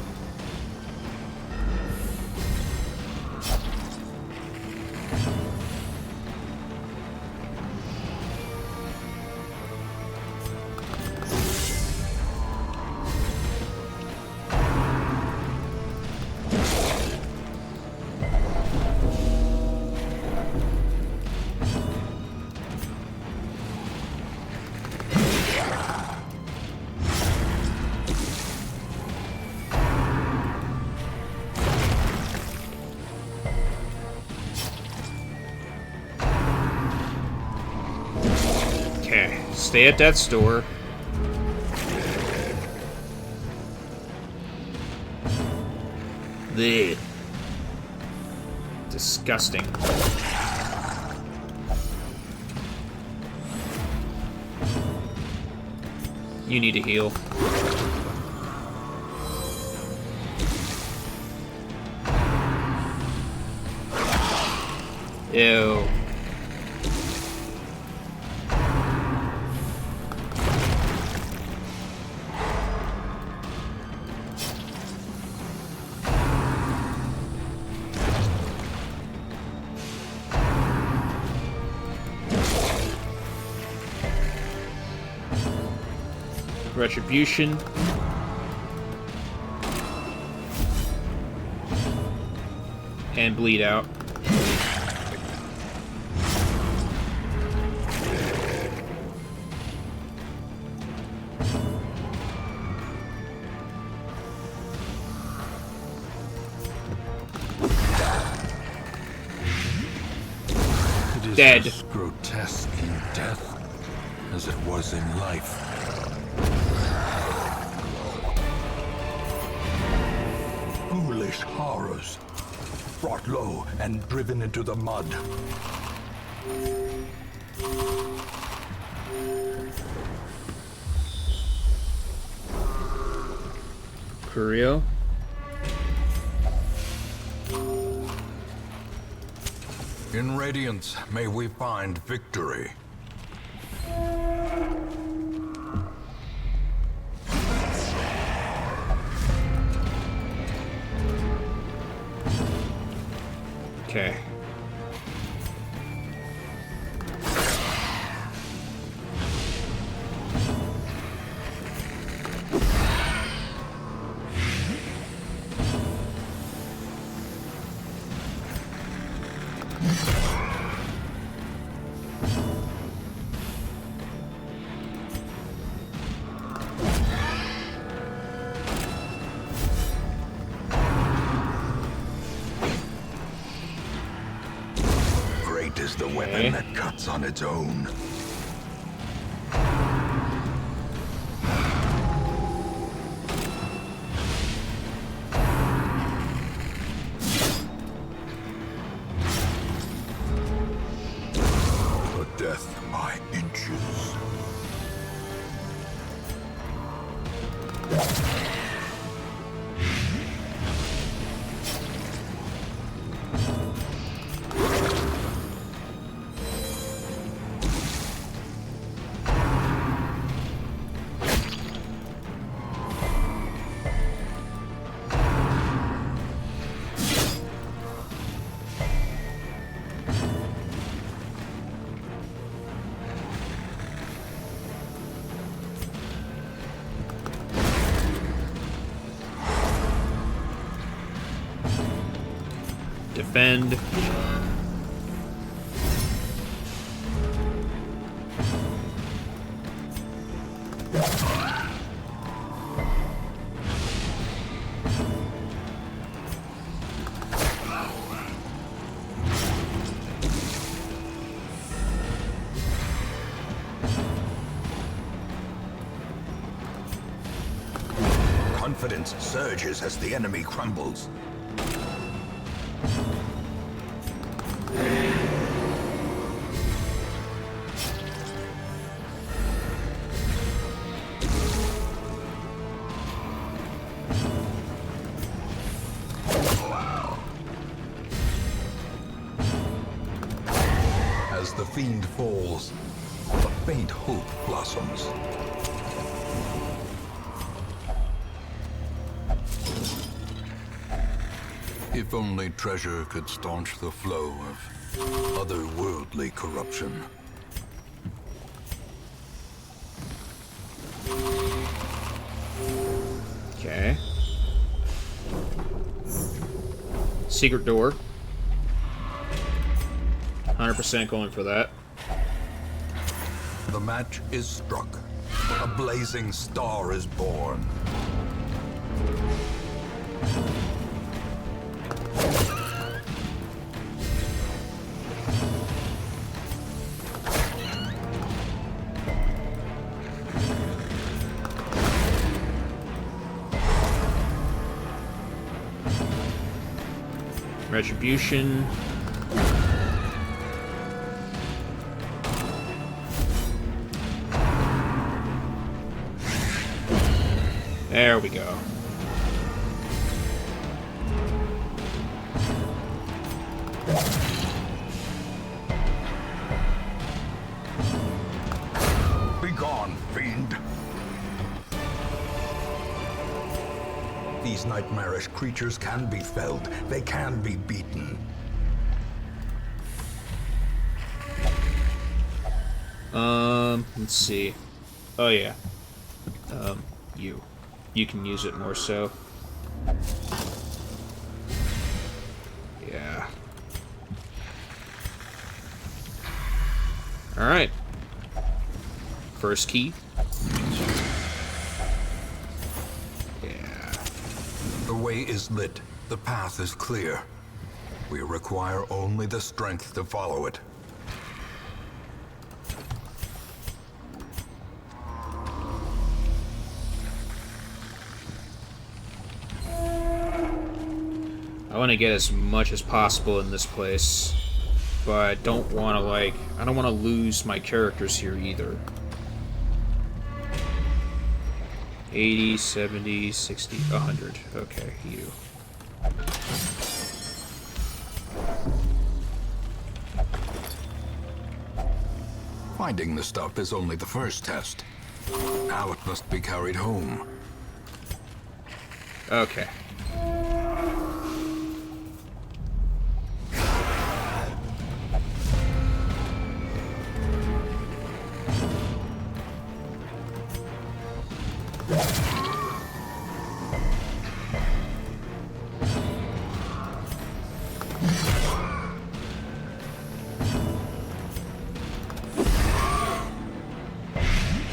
Okay, stay at that store. Blech. Disgusting. You need to heal. Ew. Retribution. And bleed out. It is Dead. as grotesque in death as it was in life. Foolish horrors, brought low and driven into the mud. For real? In Radiance, may we find victory. Fate is the weapon that cuts on its own. A death by inches. Defend. Confidence surges as the enemy crumbles. As the fiend falls, a faint hope blossoms. If only treasure could staunch the flow of otherworldly corruption. Okay. Secret door. 100% going for that. The match is struck. A blazing star is born. Retribution. There we go. Begone, fiend! These nightmarish creatures can be felled. They can be beaten. Let's see. Oh yeah. You can use it more so. Yeah. Alright. First key. Yeah. The way is lit. The path is clear. We require only the strength to follow it. I want to get as much as possible in this place, but I don't want to, I don't want to lose my characters here either. 80, 70, 60, 100. Okay, you. Finding the stuff is only the first test. Now it must be carried home. Okay.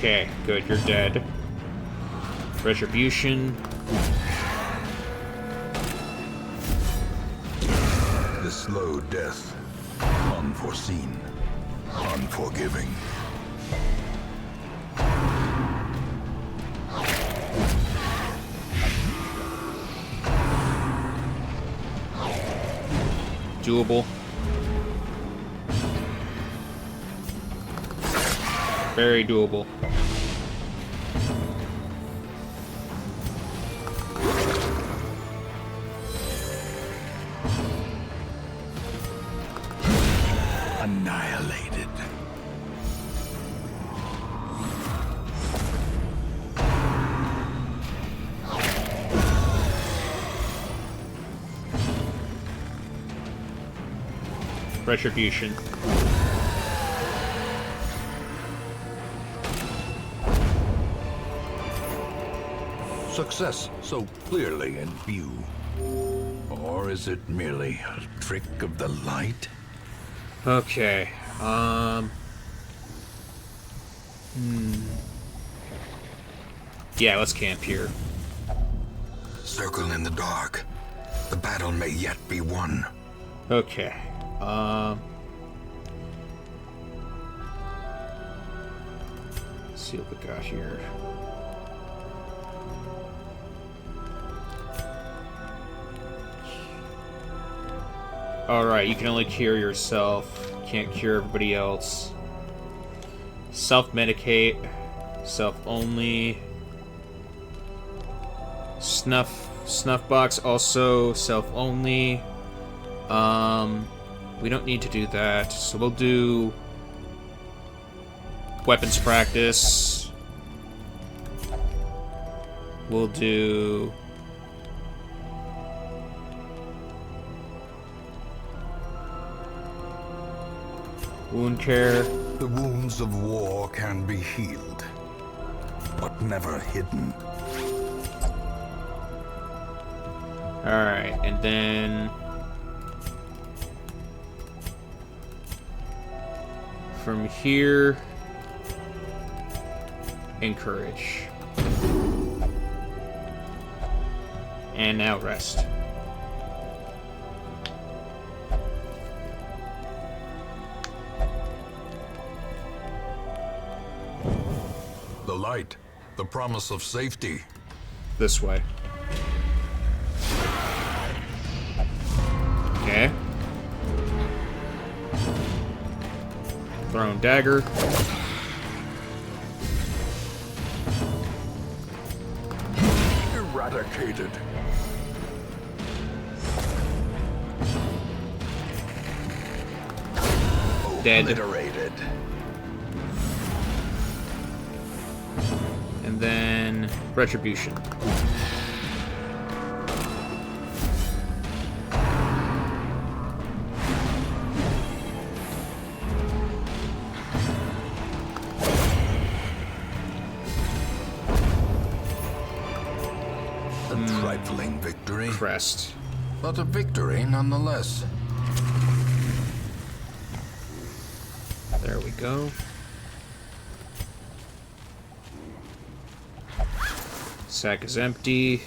Okay, good, you're dead. Retribution. The slow death unforeseen, unforgiving. Doable. Very doable. Annihilated. Retribution. Success so clearly in view. Or is it merely a trick of the light? Okay. Yeah, let's camp here. Circle in the dark. The battle may yet be won. Okay. Let's see what we got here. Alright, you can only cure yourself. Can't cure everybody else. Self-medicate. Self-only. Snuff box also self-only. We don't need to do that, so we'll do weapons practice. We'll do wound care. The wounds of war can be healed, but never hidden. Alright, and then from here, encourage. And now rest. The light, the promise of safety. This way. Okay. Thrown dagger. Eradicated. Dead. Obliterated. And then retribution. A trifling victory, Crest. but a victory nonetheless. There we go. Sack is empty.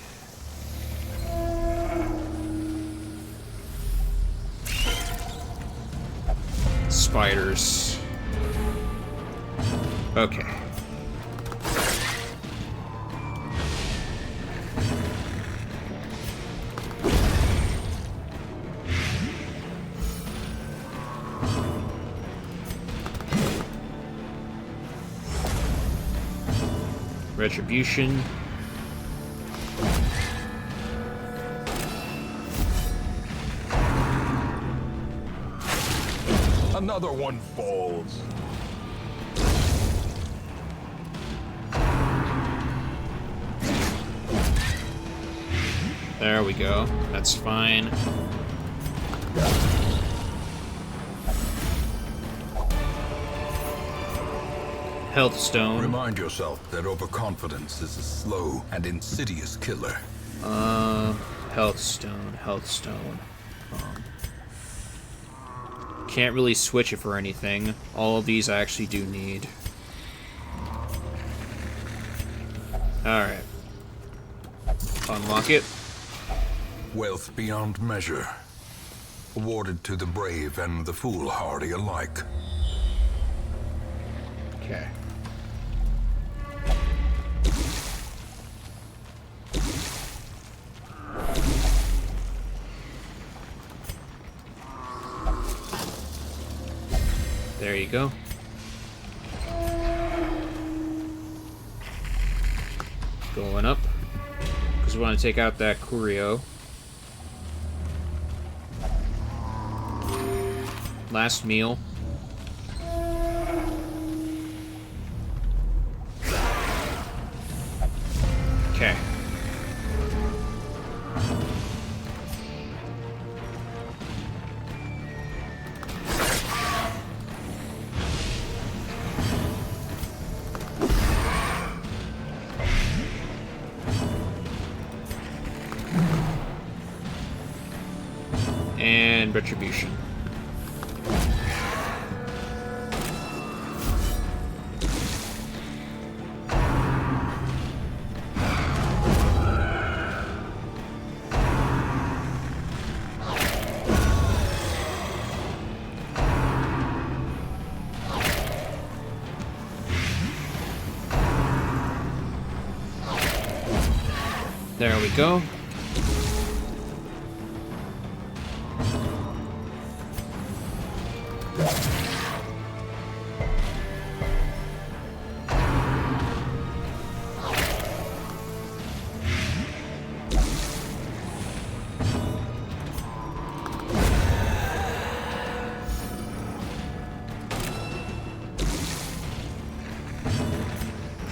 Spiders. Okay. Retribution. Another one falls. There we go. That's fine. Health stone. Remind yourself that overconfidence is a slow and insidious killer. Health stone. Can't really switch it for anything. All of these I actually do need. Alright. Unlock it. Wealth beyond measure. awarded to the brave and the foolhardy alike. Okay. There you go. Going up. Because we want to take out that Curio. Last meal. Okay. And retribution. There we go.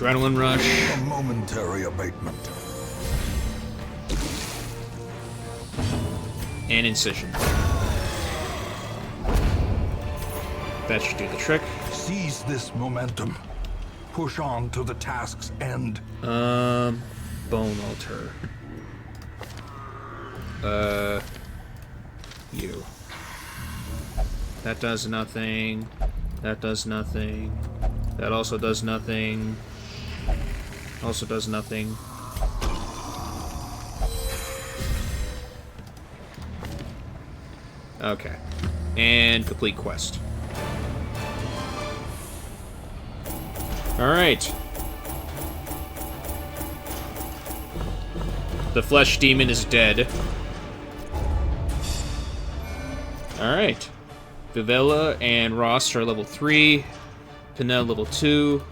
Adrenaline rush. A momentary abatement. And incision. That should do the trick. Seize this momentum. Push on to the task's end. Bone altar. You. That does nothing. That does nothing. That also does nothing. Also does nothing. Okay. And complete quest. Alright. The flesh demon is dead. Alright. Vivella and Ross are level 3. Pinel level 2.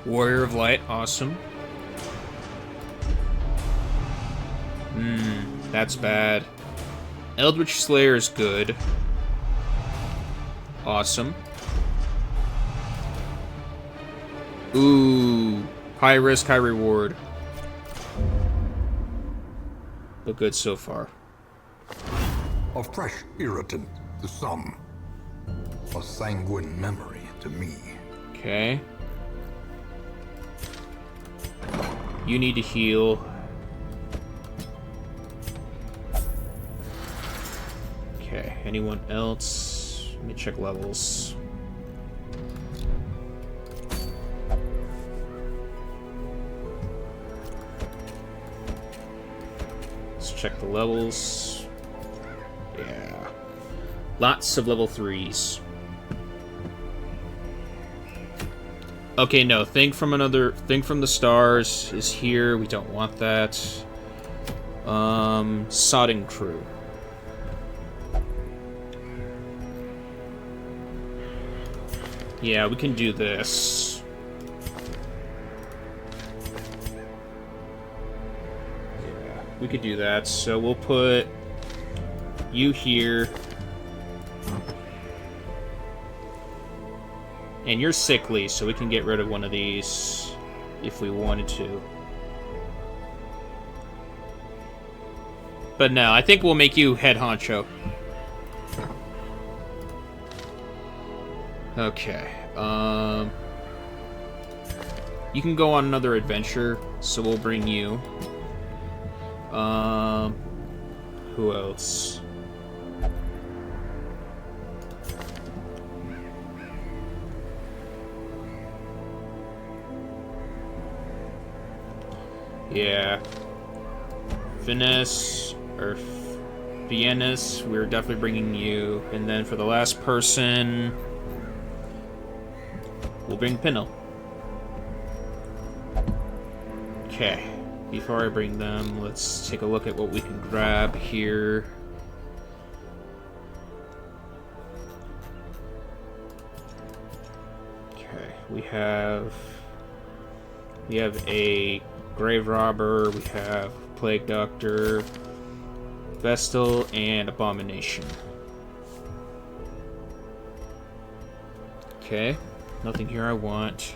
Warrior of Light, awesome. That's bad. Eldritch Slayer is good. Awesome. Ooh. High risk, high reward. But good so far. A fresh irritant to some. A sanguine memory to me. Okay. You need to heal. Okay, anyone else? Let me check levels. Let's check the levels. Yeah. Lots of level 3s. Okay, no. Thing from the stars is here. We don't want that. Sodden crew. Yeah, we can do this. Yeah, we could do that. So we'll put you here. And you're sickly, so we can get rid of one of these if we wanted to. But no, I think we'll make you head honcho. Okay. You can go on another adventure, so we'll bring you. Who else? Yeah. Finesse, or Vienna's, we're definitely bringing you. And then for the last person, we'll bring Pinel. Okay. Before I bring them, let's take a look at what we can grab here. Okay, we have a Grave Robber, we have Plague Doctor, Vestal, and Abomination. Okay, nothing here I want.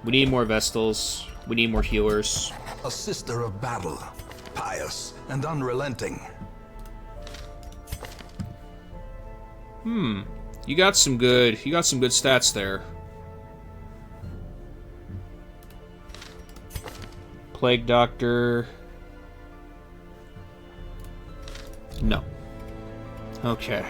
We need more Vestals. We need more healers. A sister of battle, pious and unrelenting. You got some good stats there. Plague Doctor. No. Okay.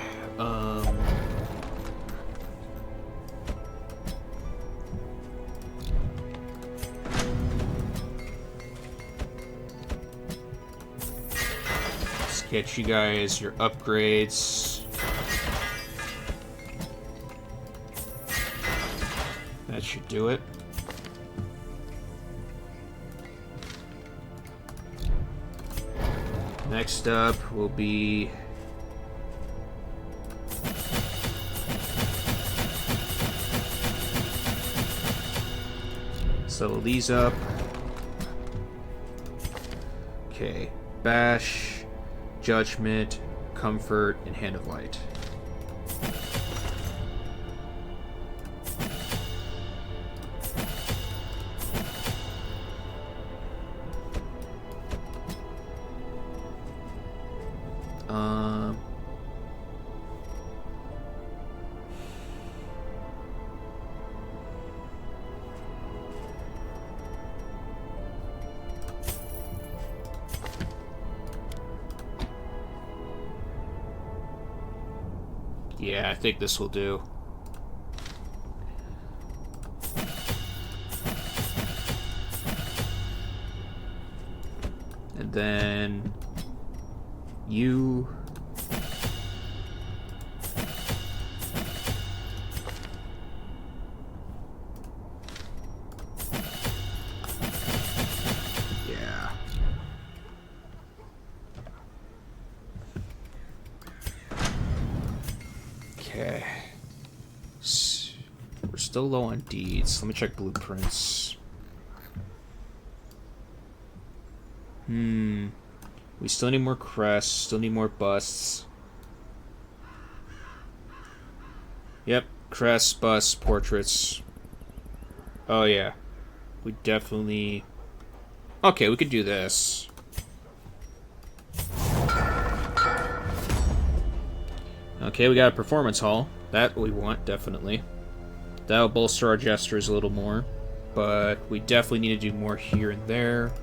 Let's get you guys your upgrades. That should do it. Next up will be settle these up. Okay, Bash, Judgment, Comfort, and Hand of Light. Yeah, I think this will do. And then you yeah. Okay. We're still low on deeds. Let me check blueprints. We still need more crests, still need more busts. Yep, crests, busts, portraits. Oh yeah. We definitely... Okay, we could do this. Okay, we got a performance hall. That we want, definitely. That'll bolster our gestures a little more. But we definitely need to do more here and there.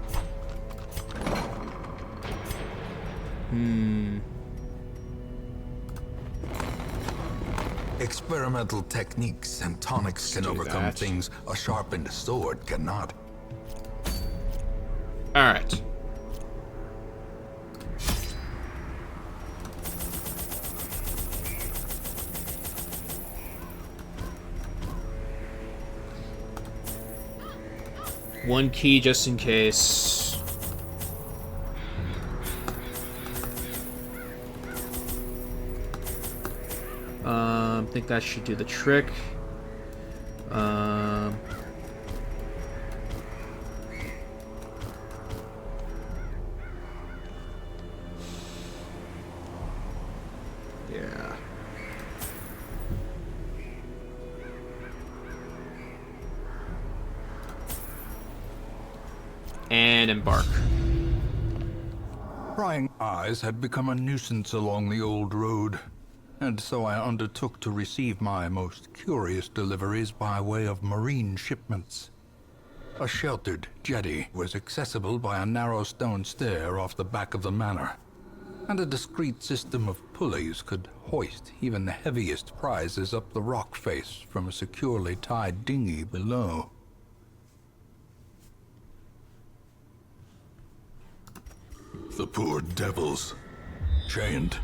Experimental techniques and tonics can overcome things a sharpened sword cannot. Alright. One key just in case. I think that should do the trick. Yeah. And embark. Prying eyes had become a nuisance along the old road, and so I undertook to receive my most curious deliveries by way of marine shipments. A sheltered jetty was accessible by a narrow stone stair off the back of the manor. and a discreet system of pulleys could hoist even the heaviest prizes up the rock face from a securely tied dinghy below. The poor devils, chained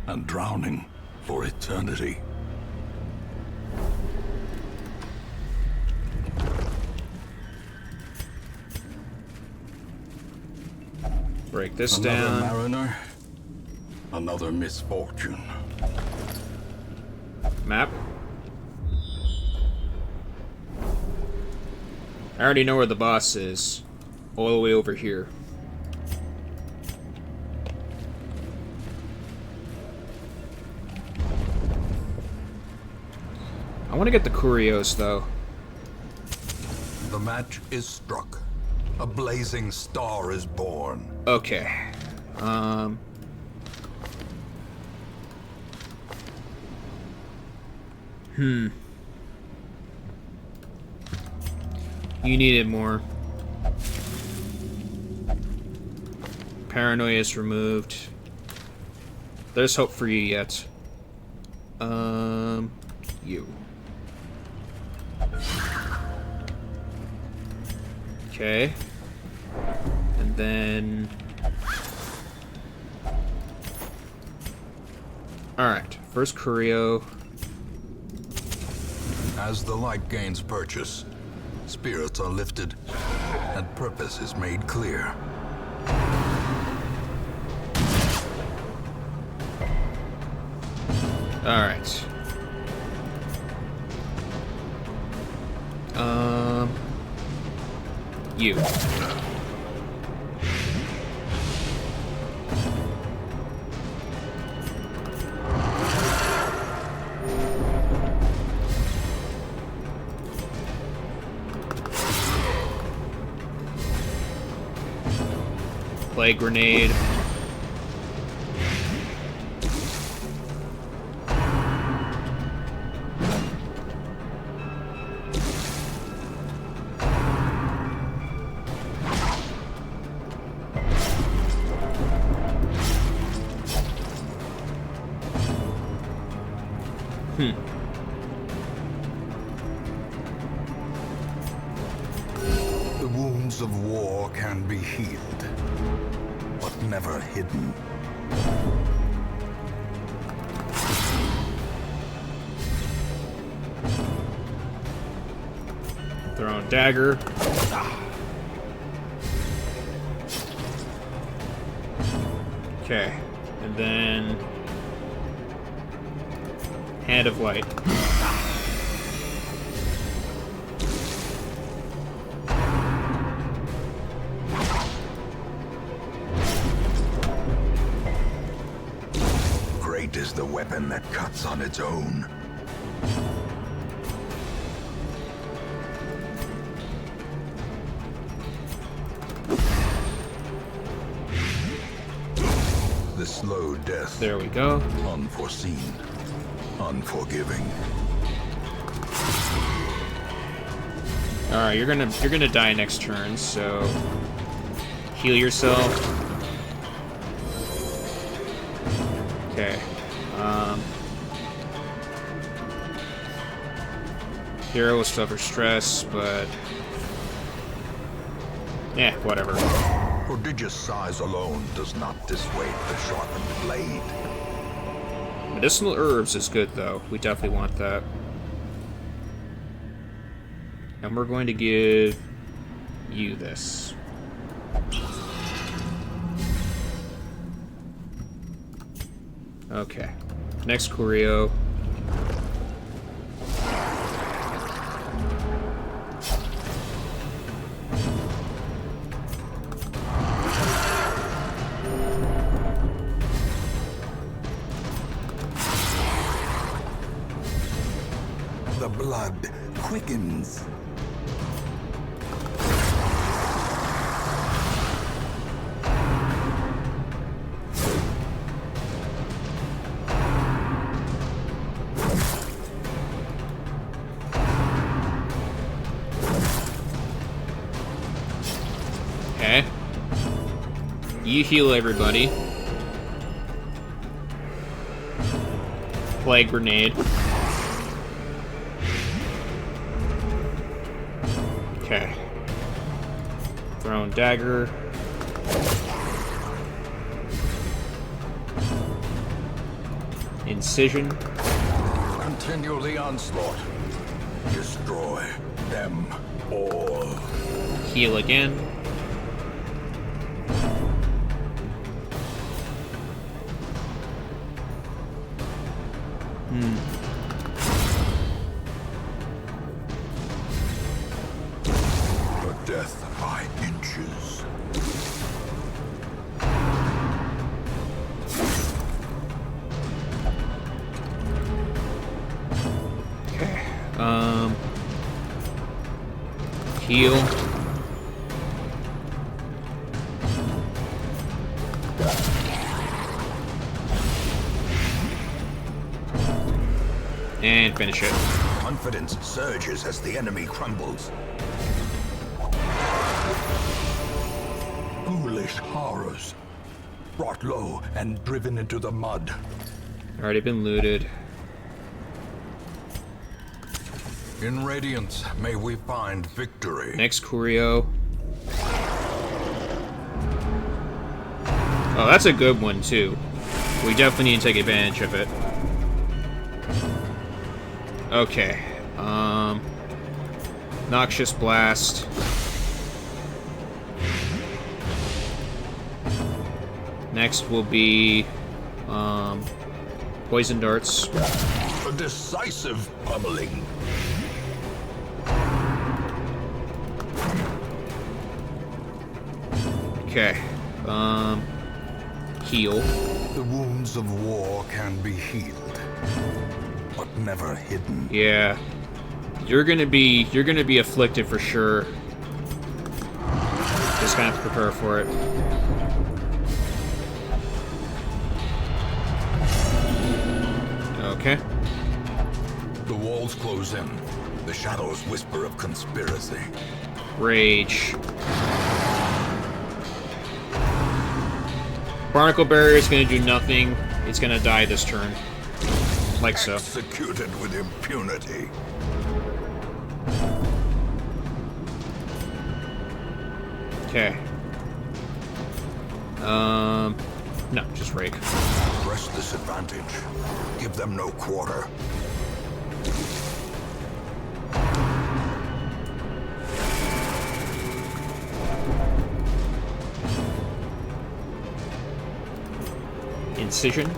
and drowning for eternity. Break this Another down. mariner, another misfortune. Map. I already know where the boss is. All the way over here. I want to get the Curios, though. The match is struck. A blazing star is born. Okay. You needed more. Paranoia is removed. There's hope for you yet. You. Okay. And then... Alright, first Curio. As the light gains purchase, spirits are lifted, and purpose is made clear. Alright. You. Play grenade. The wounds of war can be healed, but never hidden. Throwing dagger. Okay. And then... Hand of Light. Great is the weapon that cuts on its own. The slow death. There we go. Unforeseen. Unforgiving. Alright, you're gonna die next turn, so heal yourself. Okay. Hero will suffer stress, but yeah, whatever. Prodigious size alone does not dissuade the sharpened blade. Medicinal herbs is good, though. We definitely want that. And we're going to give you this. Okay. Next Curio. The blood quickens. Okay. You heal everybody. Plague Grenade. Okay. Thrown Dagger. Incision. Continue the onslaught. Destroy them all. Heal again. A death by inches. Heal. And finish it. Confidence surges as the enemy crumbles. Foolish horrors. Brought low and driven into the mud. Already been looted. In Radiance, may we find victory. Next Curio. Oh, that's a good one, too. We definitely need to take advantage of it. Okay. Noxious Blast. Next will be, Poison Darts. A decisive pummeling. Okay. Heal. The wounds of war can be healed, but never hidden. Yeah. You're gonna be afflicted for sure. Just gonna have to prepare for it. Okay. The walls close in. The shadows whisper of conspiracy. Rage. Barnacle Barrier is gonna do nothing. It's gonna die this turn. Like so. Executed with impunity. Okay. No, just rake. Press this advantage. Give them no quarter. Incision.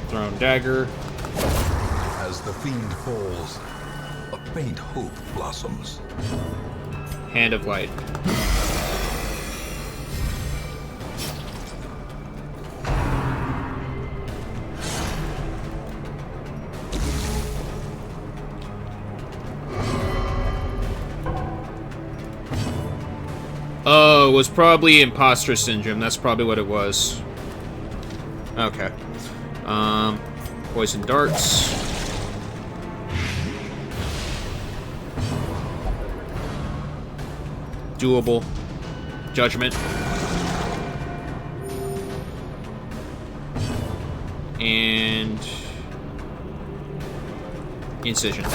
Thrown Dagger. As the fiend falls, a faint hope blossoms. Hand of Light. Oh, it was probably Imposter Syndrome. That's probably what it was. Okay. Poison Darts. Doable. Judgment. And Incision.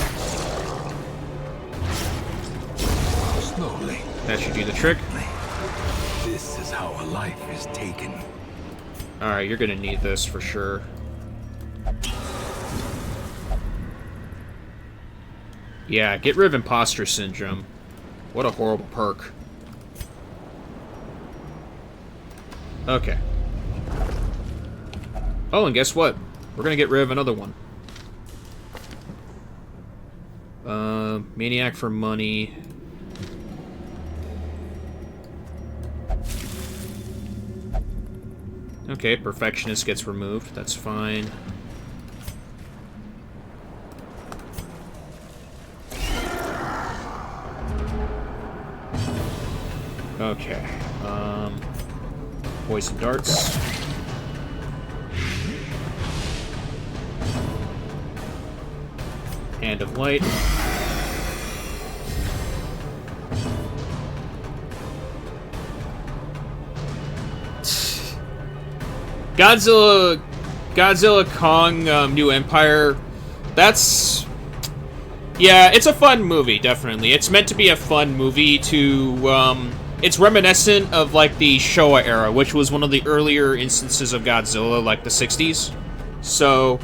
Slowly. That should do the trick. This is how a life is taken. Alright, you're gonna need this for sure. Yeah, get rid of Imposter Syndrome. What a horrible perk. Okay. Oh, and guess what? We're gonna get rid of another one. Maniac for money. Okay, Perfectionist gets removed. That's fine. Okay. Poison Darts. Hand of Light. Godzilla Kong New Empire, that's... Yeah, it's a fun movie, definitely. It's meant to be a fun movie to, it's reminiscent of, like, the Showa era, which was one of the earlier instances of Godzilla, like the 60s. So,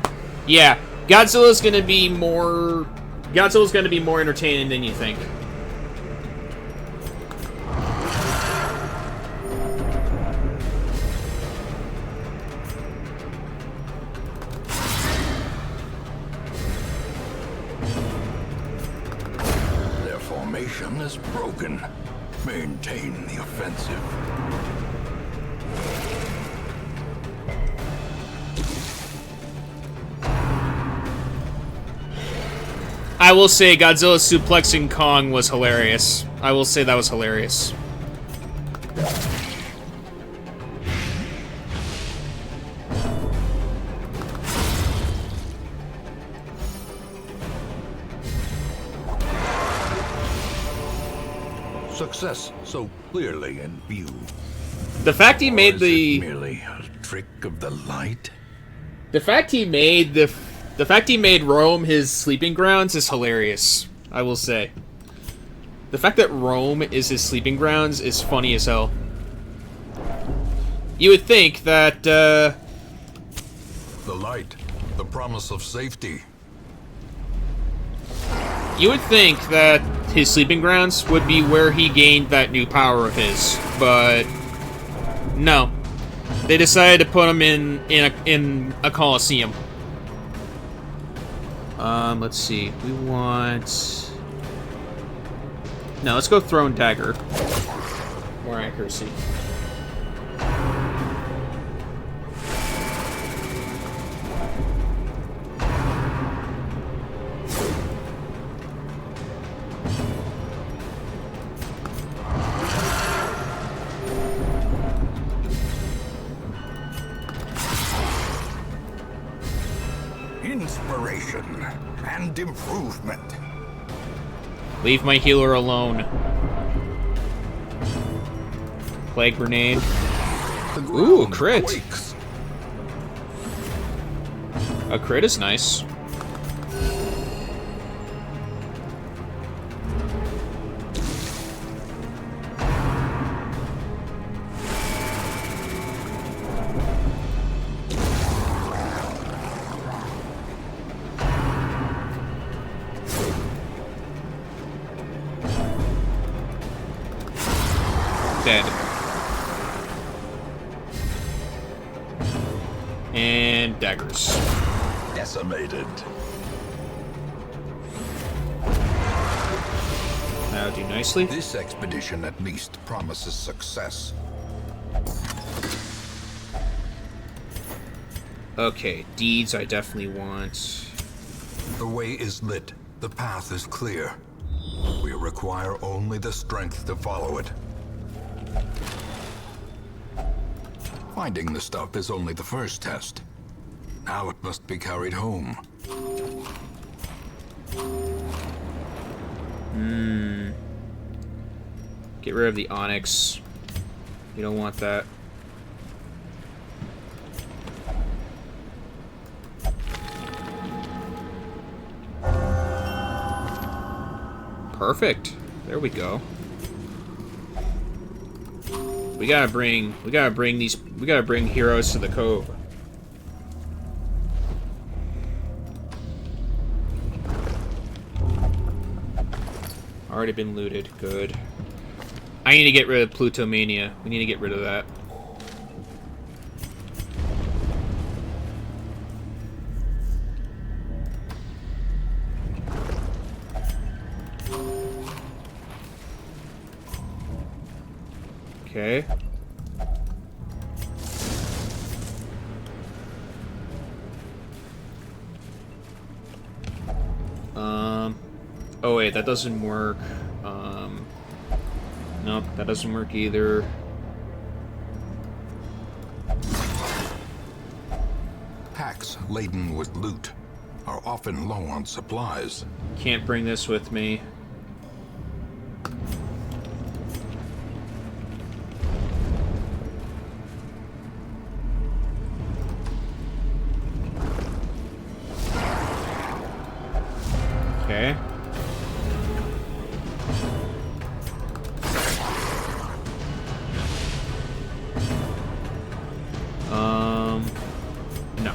yeah, Godzilla's gonna be more entertaining than you think. Their formation is broken. Maintain the offensive. I will say Godzilla suplexing Kong was hilarious. I will say that was hilarious. Success so clearly in view. The fact he made the... merely a trick of the light? The fact he made Rome his sleeping grounds is hilarious, I will say. The fact that Rome is his sleeping grounds is funny as hell. You would think that, The light, the promise of safety. You would think that his sleeping grounds would be where he gained that new power of his, but no. They decided to put him in a coliseum. Let's see. We want... No, let's go Throne Dagger. More accuracy. Inspiration and improvement. Leave my healer alone. Plague Grenade. Ooh, crit. Quakes. A crit is nice. Dead. And daggers. Decimated. That'll do nicely. This expedition at least promises success. Okay, deeds I definitely want. The way is lit. The path is clear. We require only the strength to follow it. Finding the stuff is only the first test. Now it must be carried home. Get rid of the onyx. You don't want that. Perfect. There we go. We gotta bring heroes to the cove. Already been looted. Good. I need to get rid of Plutomania. We need to get rid of that. Okay. Oh wait, that doesn't work. Nope, that doesn't work either. Packs laden with loot are often low on supplies. Can't bring this with me. No.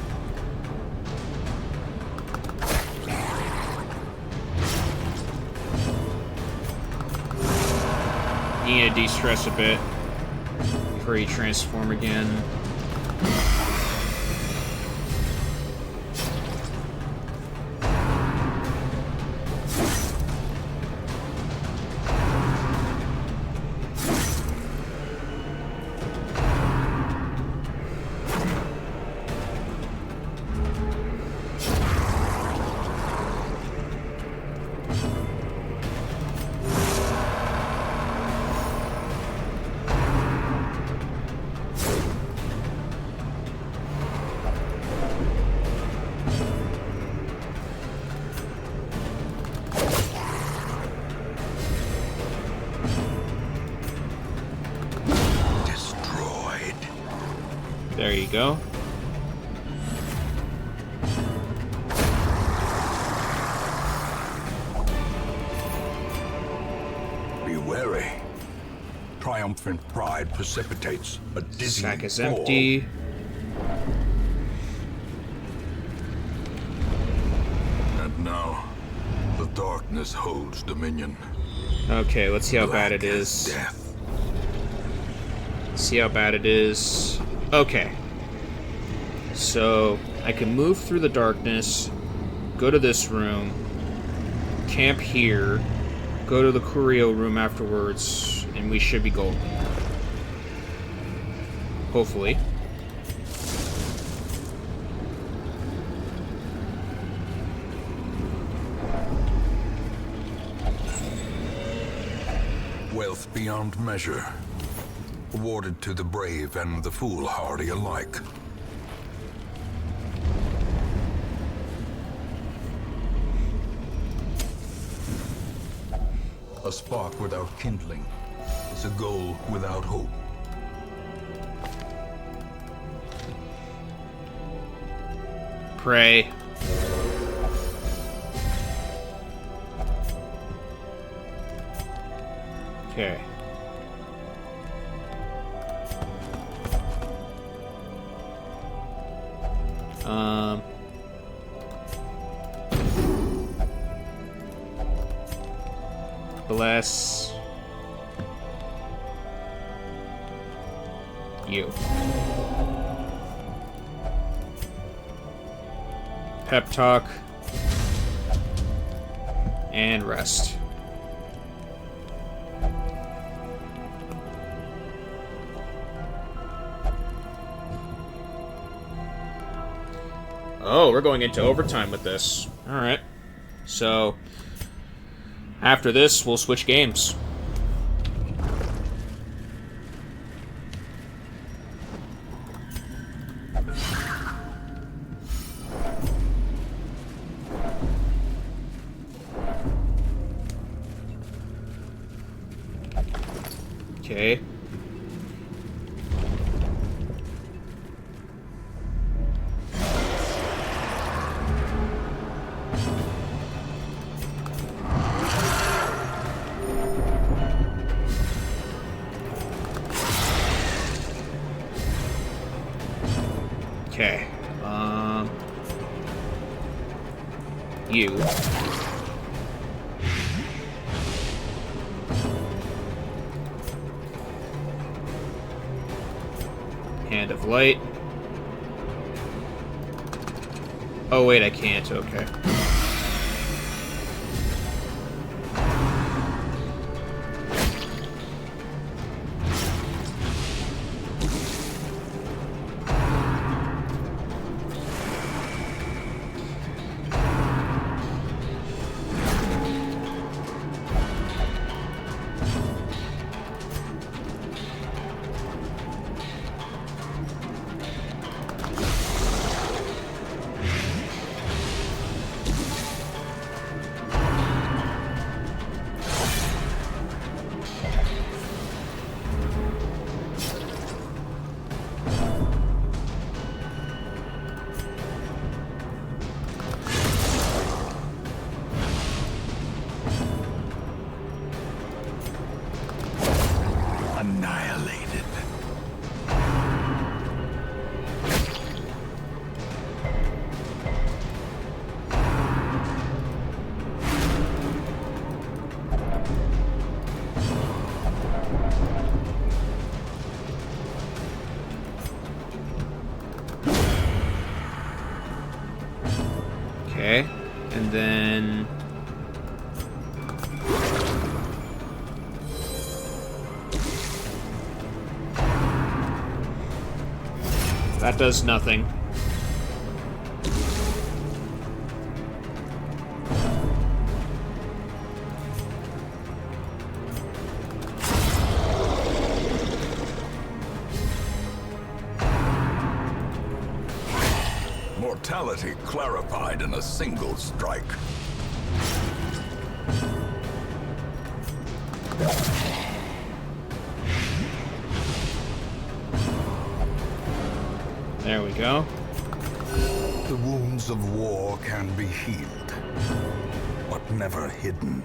You need to de-stress a bit before you transform again. There you go. Be wary. Triumphant pride precipitates a dizzy Sack is fall. empty. And now, the darkness holds dominion. Okay, let's see how bad it Black as is. death. See how bad it is. Okay. So, I can move through the darkness, go to this room, camp here, go to the Curio room afterwards, and we should be golden. Hopefully. Wealth beyond measure. Awarded to the brave and the foolhardy alike. A spark without kindling is a goal without hope. Pray. Okay. Bless you. Pep talk and rest. Oh, we're going into overtime with this. Alright. So, after this, we'll switch games. Okay. Okay. You. Hand of Light. Oh, wait, I can't. Okay. Okay. And then... that does nothing. Mortality clarified in a single strike. There we go. The wounds of war can be healed, but never hidden.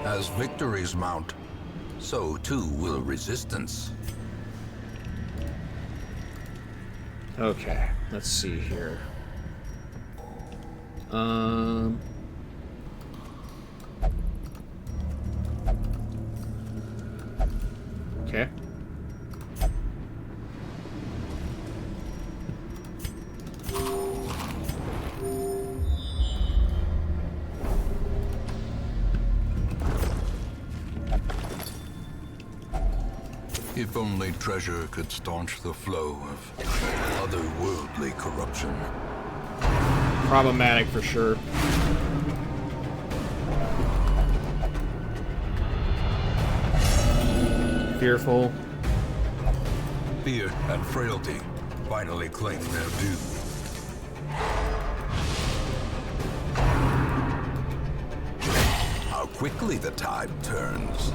As victories mount, so too will resistance. Okay, let's see here. Okay. If only treasure could staunch the flow of otherworldly corruption. Problematic for sure. Fearful. Fear and frailty finally claim their due. How quickly the tide turns.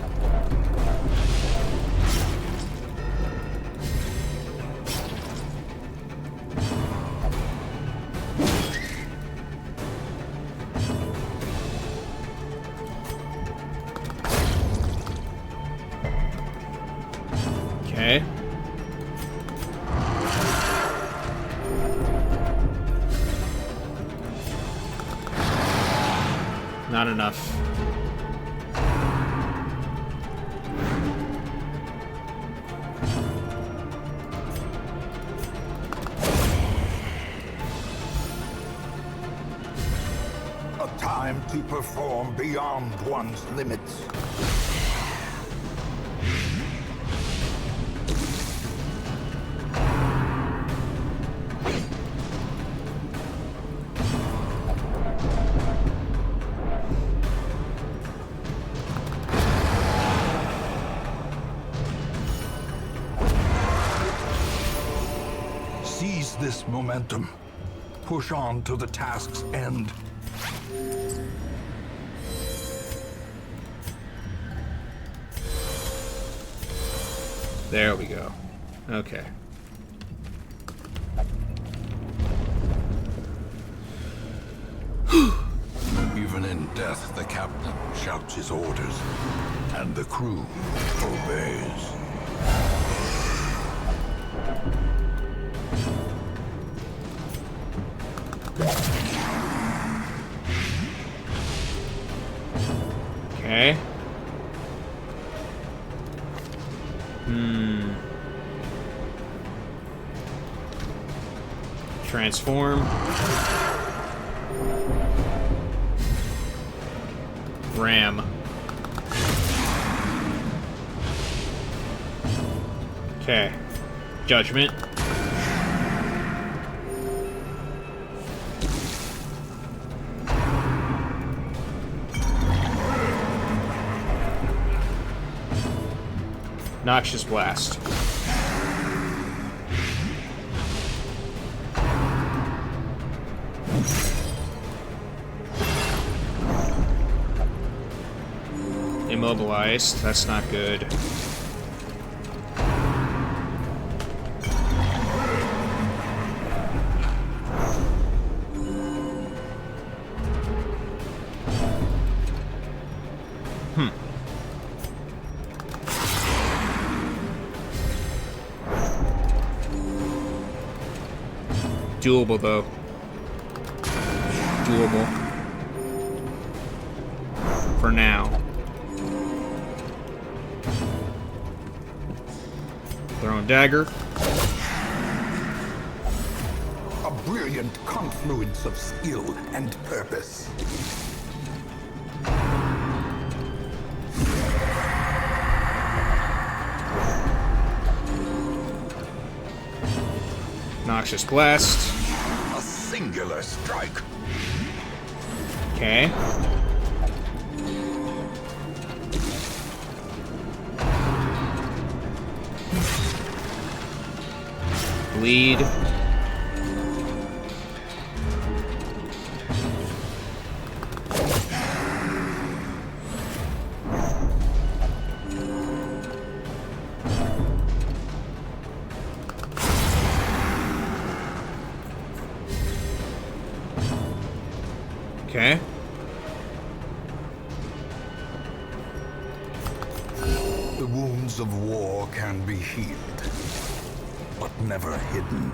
Okay. Not enough. A time to perform beyond one's limits. Seize this momentum. Push on to the task's end. There we go. Okay. Even in death, the captain shouts his orders, and the crew obeys. Okay. Transform. Ram. Okay. Judgment. Noxious Blast. Immobilized. That's not good. Doable, though. Doable. For now. Throwing dagger. A brilliant confluence of skill and purpose. Noxious blast. A singular strike. Okay. Bleed. Okay. The wounds of war can be healed, but never hidden.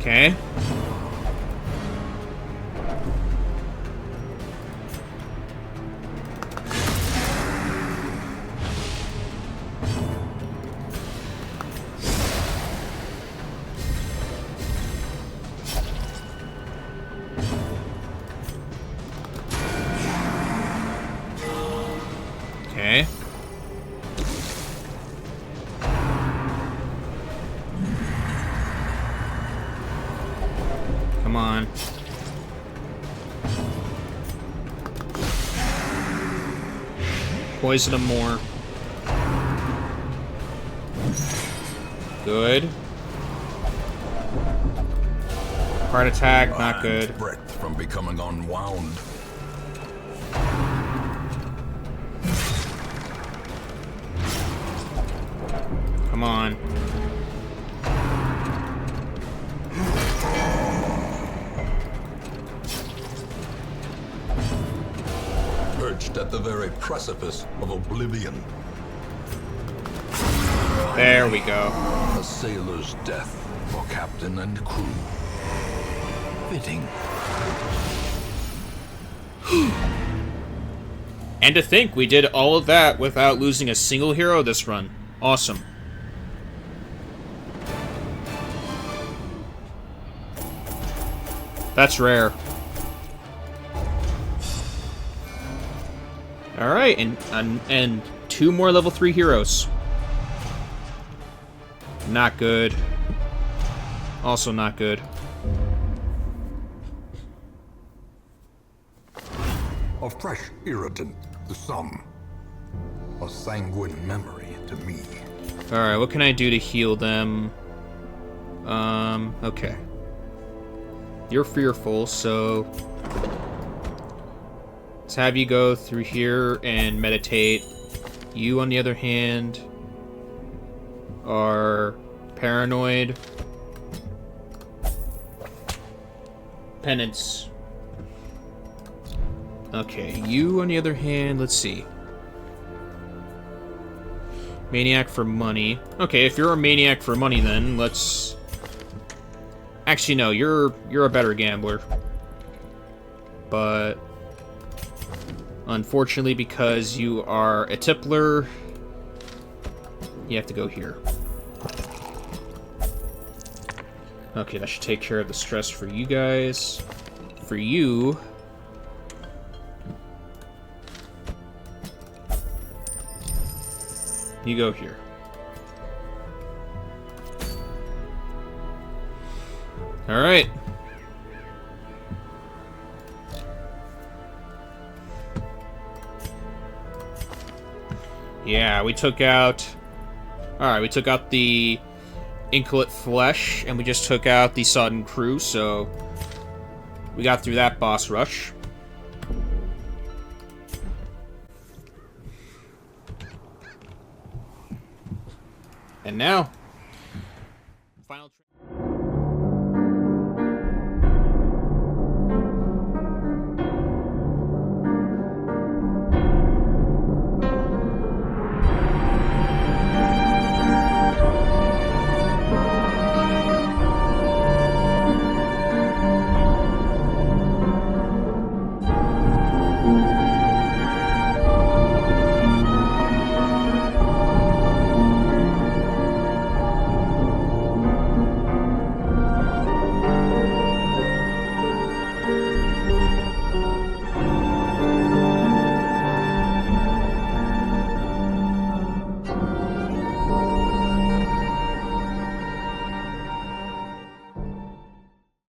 Okay. Okay. Come on. Poison him more. Good. Heart attack, not good. Breath from becoming unwound. Come on. Perched at the very precipice of oblivion. There we go. A sailor's death for captain and crew. Fitting. And to think we did all of that without losing a single hero this run. Awesome. That's rare. Alright, and 2 more level 3 heroes. Not good. Also not good. A fresh irritant to some. A sanguine memory to me. Alright, what can I do to heal them? Okay. You're fearful, so let's have you go through here and meditate. You, on the other hand, are paranoid. Penance. Okay, you, on the other hand, let's see. Maniac for money. Okay, if you're a maniac for money, then let's... Actually, no, you're a better gambler. But unfortunately, because you are a tippler, you have to go here. Okay, that should take care of the stress for you guys. For you... You go here. Alright. Yeah, we took out... Alright, we took out the Inchoate flesh, and we just took out the Sodden crew, so... We got through that boss rush. And now, final